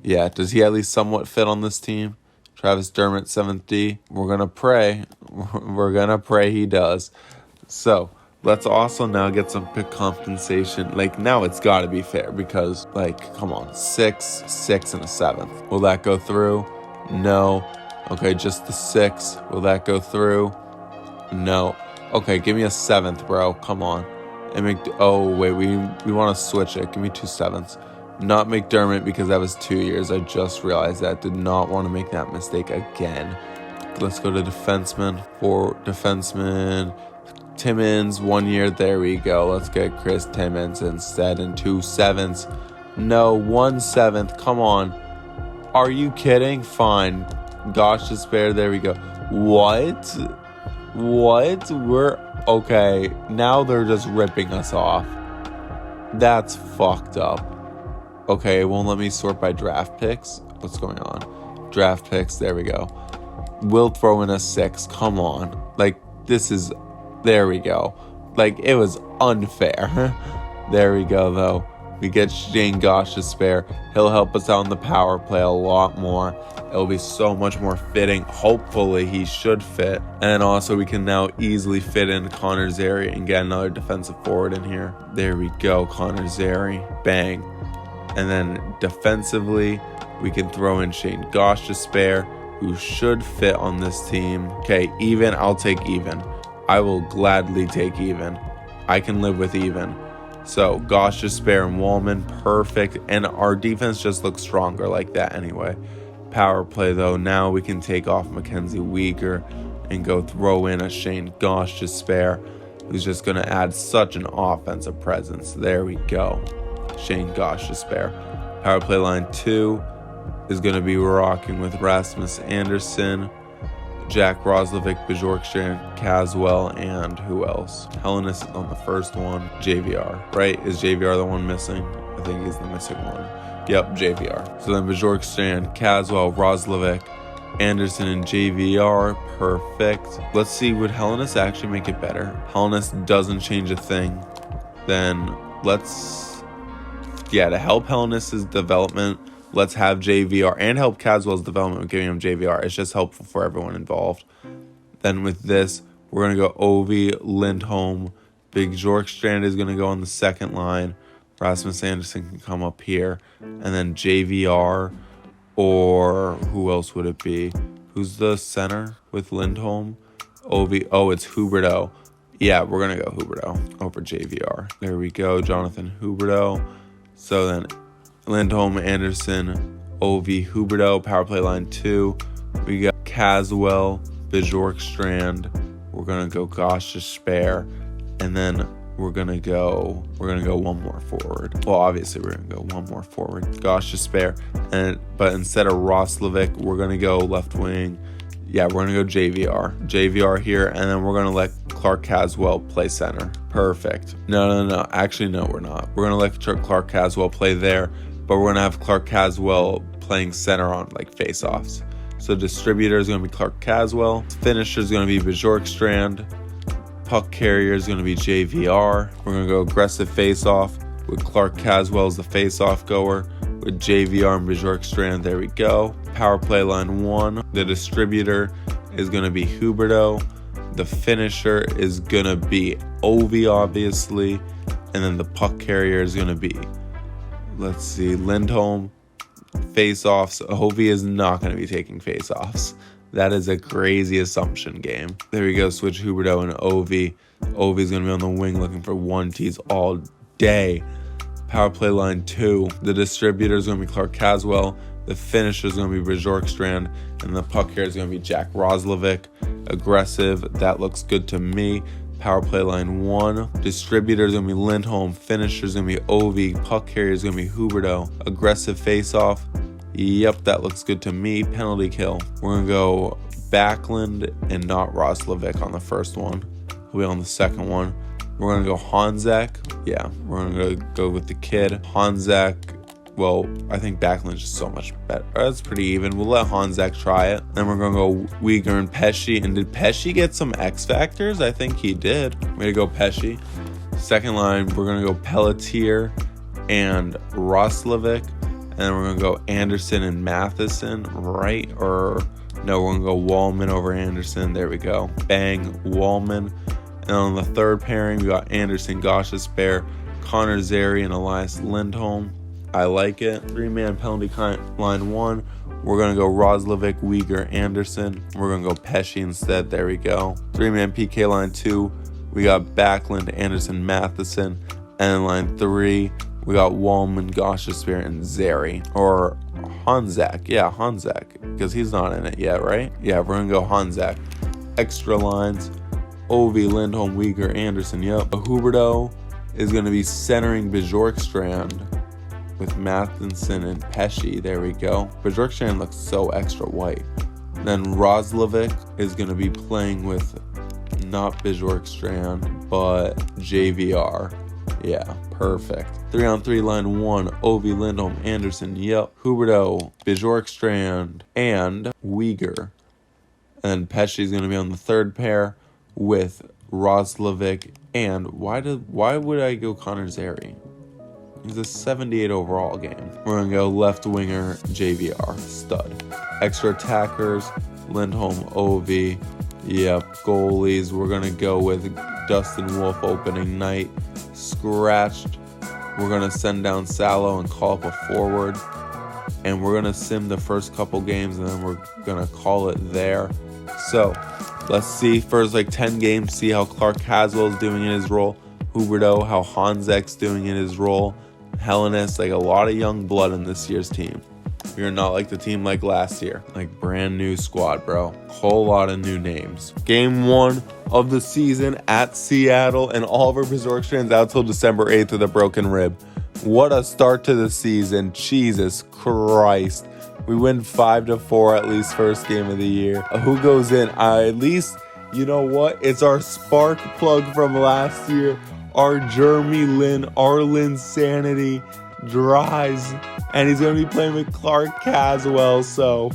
Yeah, does he at least somewhat fit on this team? Travis Dermott, 7th D. We're going to pray. We're going to pray he does. So, let's also now get some pick compensation. Like, now it's got to be fair because, like, come on. 6, 6, and a 7th. Will that go through? No. Okay, just the 6. Will that go through? No. Okay, give me a 7th, bro. Come on. And oh, wait, we want to switch it. Give me 2 7ths. Not McDermott because that was 2 years. I just realized that. Did not want to make that mistake again. Let's go to defenseman. For defenseman. Timmins, 1 year. There we go. Let's get Chris Timmins instead and 2 7ths. No, 1 7th. Come on. Are you kidding? Fine. Gosh Despair. There we go. What? We're okay. Now they're just ripping us off. That's fucked up. Okay, it won't let me sort by draft picks. What's going on? Draft picks. There we go. We'll throw in a 6. Come on. Like, this is... There we go. like, it was unfair. There we go, though. We get Shane Gostisbehere. He'll help us out in the power play a lot more. It'll be so much more fitting. Hopefully, he should fit. And also, we can now easily fit in Connor Zary and get another defensive forward in here. There we go, Connor Zary. Bang. And then defensively, we can throw in Shane Gostisbehere, who should fit on this team. Okay, even. I'll take even. I will gladly take even. I can live with even. So, Gostisbehere and Wallman, perfect. And our defense just looks stronger like that anyway. Power play, though, now we can take off Mackenzie Weegar and go throw in a Shane Gostisbehere, who's just going to add such an offensive presence. There we go. Shane Gostisbehere. Power play line 2 is going to be rocking with Rasmus Andersson, Jack Roslovic, Bjorkstrand, Caswell, and who else? Hellenis on the first one. JVR, right? Is JVR the one missing? I think he's the missing one. Yep, JVR. So then Bjorkstrand, Caswell, Roslovic, Anderson, and JVR. Perfect. Let's see, would Hellenis actually make it better? Hellenis doesn't change a thing. Then let's, to help Hellenis's development, let's have JVR and help Caswell's development with giving him JVR. It's just helpful for everyone involved. Then with this, we're going to go Ovi, Lindholm. Big Bjorkstrand is going to go on the second line. Rasmus Andersson can come up here. And then JVR, or who else would it be? Who's the center with Lindholm? Ovi. Oh, it's Huberdeau. Yeah, we're going to go Huberdeau over JVR. There we go, Jonathan Huberdeau. So then Lindholm, Anderson, Ovi, Huberdeau. Power play line 2. We got Caswell, Bjorkstrand. We're going to go Gostisbehere. And then we're gonna go one more forward. Well, obviously we're gonna go one more forward. Gostisbehere, but instead of Roslovic, we're gonna go left wing. Yeah, we're gonna go JVR here, and then we're gonna let Clark Caswell play center. Perfect. No. Actually, no, we're not. We're gonna let Clark Caswell play there, but we're gonna have Clark Caswell playing center on like face-offs. So distributor is gonna be Clark Caswell. Finisher is gonna be Bjorkstrand. Puck carrier is going to be JVR. We're going to go aggressive face-off with Clark Caswell as the face-off goer with JVR and Bjorkstrand. There we go. Power play line 1. The distributor is going to be Huberdeau. The finisher is going to be Ovi, obviously. And then the puck carrier is going to be, let's see, Lindholm. Face-offs. Ovi is not going to be taking face-offs. That is a crazy assumption game. There we go. Switch Huberdeau and Ovi. Ovi's going to be on the wing looking for 1-Ts all day. Power play line 2. The distributor is going to be Clark Caswell. The finisher is going to be Bjorkstrand. And the puck here is going to be Jack Roslovic. Aggressive. That looks good to me. Power play line 1. Distributor is going to be Lindholm. Finisher is going to be Ovi. Puck carrier is going to be Huberdeau. Aggressive face-off. Yep, that looks good to me. Penalty kill. We're going to go Backlund and not Roslovic on the first one. He'll be on the second one. We're going to go Honzak. Yeah, we're going to go with the kid. Honzak, well, I think Backlund's just so much better. That's pretty even. We'll let Honzak try it. Then we're going to go Weegar and Pesce. And did Pesce get some X factors? I think he did. Way to go, Pesce. Second line, we're going to go Pelletier and Roslovic. And then we're going to go Anderson and Matheson, right? Or no, we're going to go Wallman over Anderson. There we go. Bang, Wallman. And on the third pairing, we got Anderson, Gostisbehere, Connor Zary, and Elias Lindholm. I like it. 3-man penalty line 1. We're going to go Roslovic, Weegar, Anderson. We're going to go Pesce instead. There we go. 3-man PK line 2. We got Backlund, Anderson, Matheson. And line 3. We got Wallman, Gostisbehere, and Zary. Or Honzak. Yeah, Honzak. Because he's not in it yet, right? Yeah, we're going to go Honzak. Extra lines. Ovi, Lindholm, Weegar, Anderson. Yep. Huberdeau is going to be centering Bjorkstrand with Matheson and Pesce. There we go. Bjorkstrand looks so extra white. Then Roslovic is going to be playing with not Bjorkstrand, but JVR. Yeah, perfect. 3-on-3 line 1, Ovi, Lindholm, Anderson, yep, Huberdeau, Bjorkstrand, and Weegar. And then Pesce is going to be on the third pair with Roslovic And why would I go Connor Zary? He's a 78 overall game. We're going to go left winger, JVR, stud. Extra attackers, Lindholm, Ovi. Yep, goalies, we're going to go with Dustin Wolf opening night. Scratched, we're going to send down Salo and call up a forward. And we're going to sim the first couple games, and then we're going to call it there. So, let's see, first 10 games, see how Clark Caswell is doing in his role. Huberdeau, how Hansek's doing in his role. Hellenis, a lot of young blood in this year's team. You're not like the team like last year. Brand new squad, bro. Whole lot of new names. Game 1 of the season at Seattle, and Oliver Bjorkstrand's out till December 8th with a broken rib. What a start to the season. Jesus Christ. We win 5-4 at least first game of the year. Who goes in? At least, you know what? It's our spark plug from last year. Our Jeremy Lin, our Linsanity, Dries, and he's going to be playing with Clark Caswell, so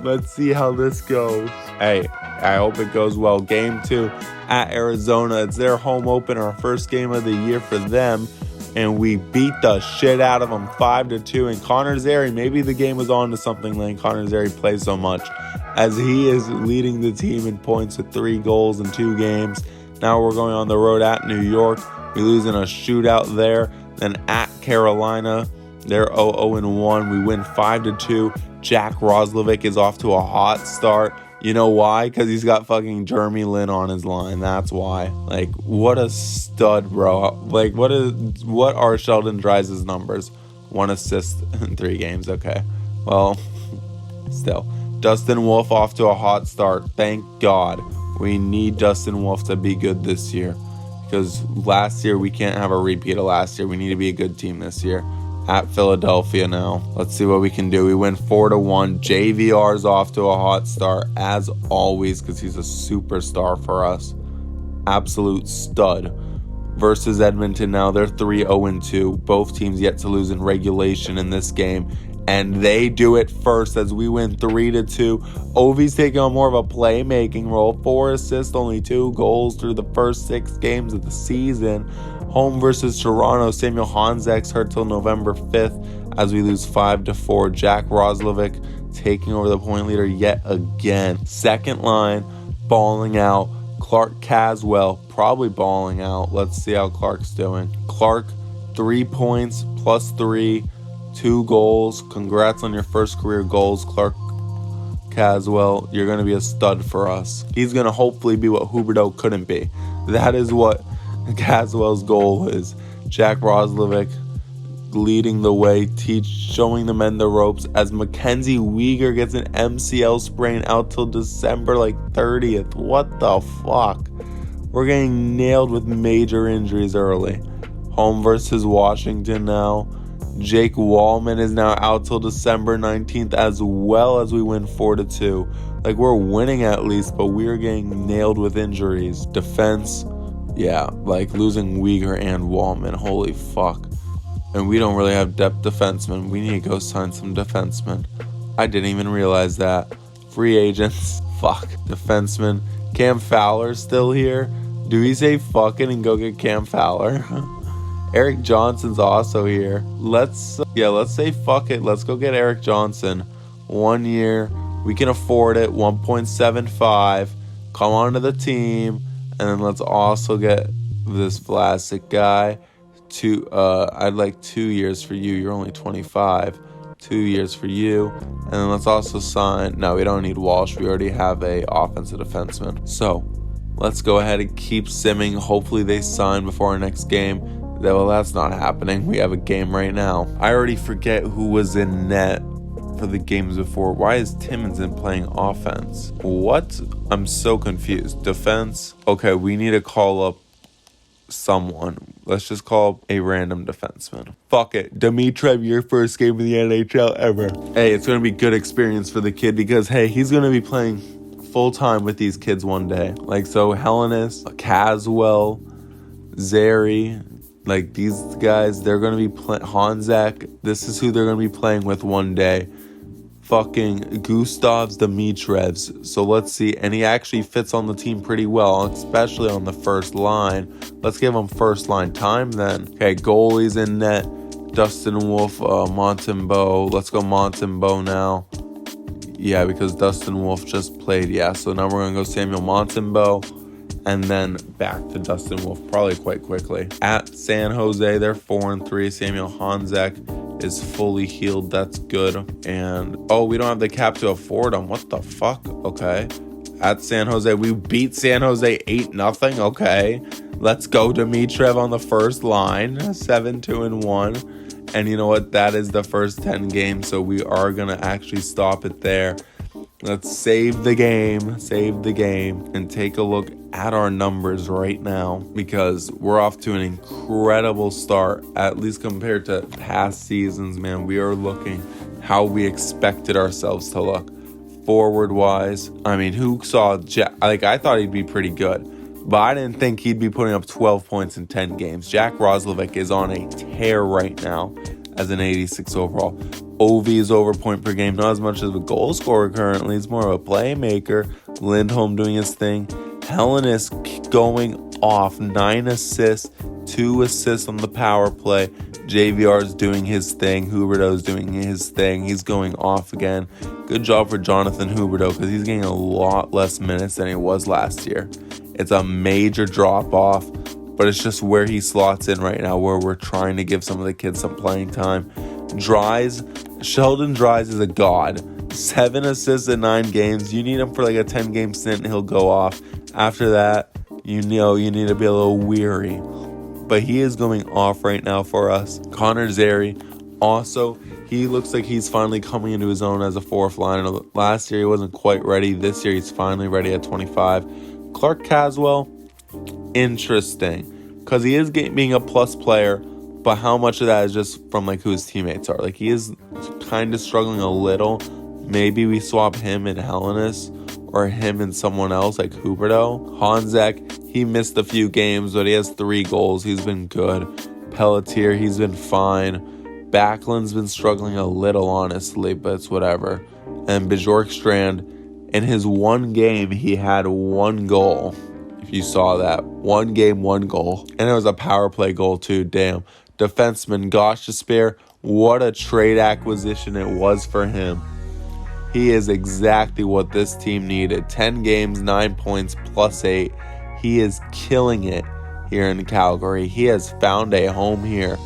let's see how this goes. Hey, I hope it goes well. Game 2 at Arizona. It's their home opener, our first game of the year for them, and we beat the shit out of them 5-2, and Connor Zary, maybe the game was on to something letting Connor Zary play so much, as he is leading the team in points with 3 goals in 2 games. Now we're going on the road at New York. We lose in a shootout there. Then at Carolina, they're 0-1. We win 5-2. Jack Roslovic is off to a hot start. You know why? Because he's got fucking Jeremy Lin on his line. That's why. What a stud, bro. What are Sheldon Dries' numbers? 1 assist in 3 games. Okay. Well, still. Dustin Wolf off to a hot start. Thank God. We need Dustin Wolf to be good this year, because last year we can't have a repeat of last year. We need to be a good team this year. At Philadelphia now. Let's see what we can do. We win 4-1. JVR's off to a hot start as always, because he's a superstar for us. Absolute stud. Versus Edmonton now. They're 3-2. Both teams yet to lose in regulation in this game. And they do it first as we win 3-2. Ovi's taking on more of a playmaking role. 4 assists, only 2 goals through the first 6 games of the season. Home versus Toronto. Samuel Hansek's hurt till November 5th as we lose 5-4. Jack Roslovic taking over the point leader yet again. Second line, balling out. Clark Caswell probably balling out. Let's see how Clark's doing. Clark, 3 points, +3. 2 goals. Congrats on your first career goals, Clark Caswell. You're going to be a stud for us. He's going to hopefully be what Huberdeau couldn't be. That is what Caswell's goal is. Jack Roslovic leading the way, showing the men the ropes as Mackenzie Weegar gets an MCL sprain out till December 30th. What the fuck? We're getting nailed with major injuries early. Home versus Washington now. Jake Wallman is now out till December 19th, as well as we win 4-2. We're winning at least, but we're getting nailed with injuries. Defense, yeah, losing Weegar and Wallman, holy fuck. And we don't really have depth defensemen. We need to go sign some defensemen. I didn't even realize that. Free agents, fuck. Defensemen. Cam Fowler's still here. Do we say fucking and go get Cam Fowler? Eric Johnson's also here. Let's say fuck it. Let's go get Eric Johnson. 1 year. We can afford it. 1.75. Come on to the team. And then let's also get this Vlasic guy. I'd like 2 years for you. You're only 25. 2 years for you. And then let's also sign. No, we don't need Walsh. We already have a offensive defenseman. So let's go ahead and keep simming. Hopefully they sign before our next game. Well, that's not happening. We have a game right now. I already forget who was in net for the games before. Why is Timmonson playing offense? What? I'm so confused. Defense? Okay, we need to call up someone. Let's just call up a random defenseman. Fuck it. Dimitrov, your first game in the NHL ever. Hey, it's going to be good experience for the kid because, hey, he's going to be playing full-time with these kids one day. So Hellenis, Caswell, Zary, these guys, they're going to be playing. Hanzak, this is who they're going to be playing with one day. fucking Gustavs Dimitrevs. So let's see. And he actually fits on the team pretty well, especially on the first line. Let's give him first line time then. Okay, goalies in net. Dustin Wolf, Montembeault. Let's go Montembeault now. Yeah, because Dustin Wolf just played. Yeah, so now we're going to go Samuel Montembeault. And then back to Dustin Wolf probably quite quickly. At San Jose, they're 4-3. Samuel Honzek is fully healed. That's good. And, we don't have the cap to afford him. What the fuck? Okay. At San Jose, we beat San Jose 8-0. Okay. Let's go Dimitrev on the first line. 7-2-1. And you know what? That is the first 10 games. So we are going to actually stop it there. Let's save the game, and take a look at our numbers right now, because we're off to an incredible start, at least compared to past seasons, man. We are looking how we expected ourselves to look. Forward-wise, I mean, who saw Jack? I thought he'd be pretty good, but I didn't think he'd be putting up 12 points in 10 games. Jack Roslovic is on a tear right now as an 86 overall. Ovi is over point per game, not as much as a goal scorer currently. He's more of a playmaker. Lindholm doing his thing. Hellenis going off. 9 assists, 2 assists on the power play. JVR is doing his thing. Huberdeau is doing his thing. He's going off again. Good job for Jonathan Huberdeau, because he's getting a lot less minutes than he was last year. It's a major drop off, but it's just where he slots in right now, where we're trying to give some of the kids some playing time. Sheldon Dries is a god. 7 assists in 9 games. You need him for like a 10-game stint and he'll go off. After that, you know you need to be a little weary. But he is going off right now for us. Connor Zary, also, he looks like he's finally coming into his own as a fourth liner. Last year he wasn't quite ready. This year he's finally ready at 25. Clark Caswell, interesting, because he is being a plus player. But how much of that is just from who his teammates are? He is kind of struggling a little. Maybe we swap him and Hellenis, or him and someone else like Huberdeau. Honzek, he missed a few games, but he has 3 goals. He's been good. Pelletier, he's been fine. Backlund's been struggling a little, honestly, but it's whatever. And Bjorkstrand, in his 1 game, he had 1 goal. If you saw that. 1 game, 1 goal. And it was a power play goal too, damn. Defenseman Gosh Despair, what a trade acquisition it was for him. He is exactly what this team needed. 10 games, 9 points, plus 8. He is killing it here in Calgary. He has found a home here.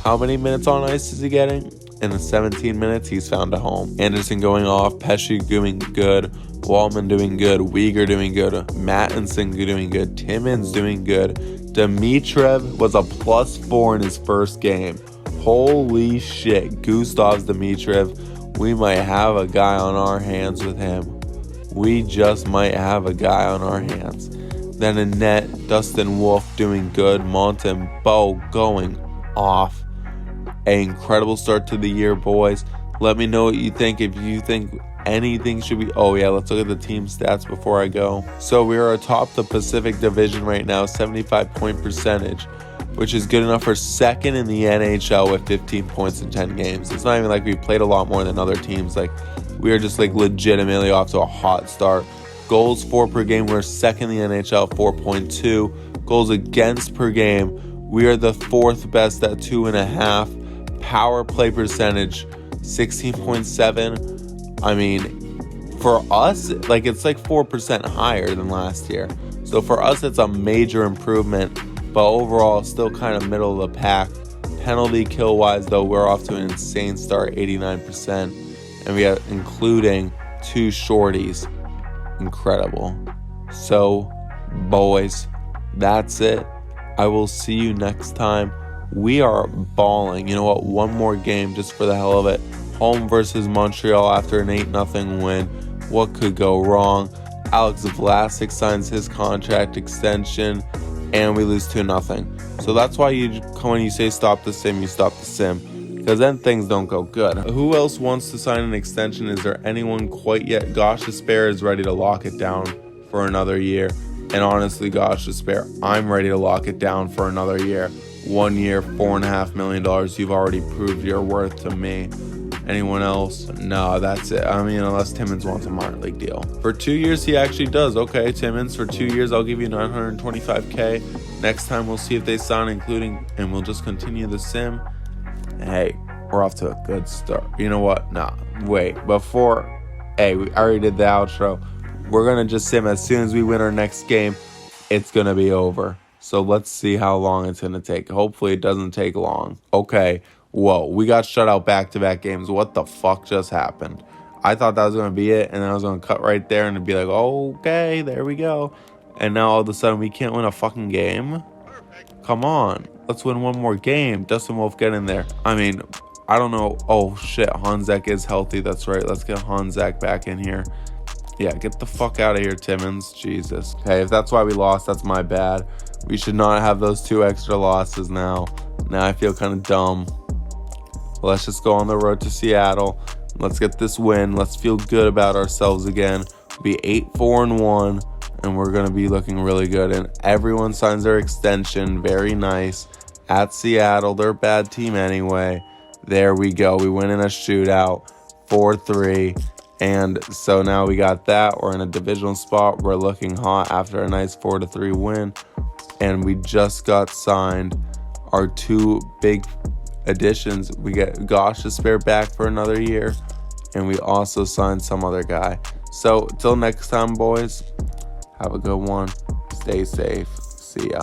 How many minutes on ice is he getting? In the 17 minutes, he's found a home. Anderson going off, Pesci doing good, Wallman doing good, Uyghur doing good, Mattinson doing good, Timmins doing good. Dimitrev was a +4 in his first game. Holy shit, Gustavs Dimitrov. We might have a guy on our hands with him. We just might have a guy on our hands. Then in net, Dustin Wolf doing good, Montembeault going off. An incredible start to the year, boys. Let me know what you think. If you think anything should be... let's look at the team stats before I go. So we are atop the Pacific Division right now, 75-point percentage, which is good enough for second in the NHL with 15 points in 10 games. It's not even like we played a lot more than other teams. We are just legitimately off to a hot start. Goals for per game, we're second in the NHL, 4.2. Goals against per game, we are the 4th best at 2.5. Power play percentage, 16.7. I mean, for us, it's 4% higher than last year. So for us, it's a major improvement, but overall, still kind of middle of the pack. Penalty kill wise, though, we're off to an insane start, 89%, and we have including 2 shorties. Incredible. So, boys, that's it. I will see you next time. We are balling. You know what? One more game just for the hell of it. Home versus Montreal after an 8-0 win. What could go wrong? Alex Vlasic signs his contract extension, and we lose 2-0. So that's why when you say stop the sim, you stop the sim, because then things don't go good. Who else wants to sign an extension? Is there anyone quite yet? Gosh Despair is ready to lock it down for another year. And honestly, Gosh Despair, I'm ready to lock it down for another year. 1 year, $4.5 million. You've already proved your worth to me. Anyone else? No, that's it. I mean, unless Timmins wants a minor league deal. For 2 years, he actually does. Okay, Timmins, for 2 years, I'll give you $925K. Next time, we'll see if they sign, including, and we'll just continue the sim. Hey, we're off to a good start. You know what? Nah, wait. Hey, we already did the outro. We're going to just sim as soon as we win our next game. It's going to be over. So let's see how long it's going to take. Hopefully, it doesn't take long. Okay. Whoa, we got shut out back-to-back games. What the fuck just happened? I thought that was going to be it, and then I was going to cut right there and it'd be like, okay, there we go. And now all of a sudden we can't win a fucking game? Come on. Let's win one more game. Dustin Wolf, get in there. I mean, I don't know. Oh, shit, Honzek is healthy. That's right. Let's get Honzek back in here. Yeah, get the fuck out of here, Timmins. Jesus. Okay, if that's why we lost, that's my bad. We should not have those 2 extra losses now. Now I feel kind of dumb. Let's just go on the road to Seattle. Let's get this win. Let's feel good about ourselves again. We'll be 8-4-1, and we're going to be looking really good. And everyone signs their extension. Very nice. At Seattle, they're a bad team anyway. There we go. We win in a shootout, 4-3. And so now we got that. We're in a divisional spot. We're looking hot after a nice 4-3 win. And we just got signed our 2 big additions. We get Gosh to spare back for another year, and we also signed some other guy. So till next time, boys, have a good one. Stay safe. See ya.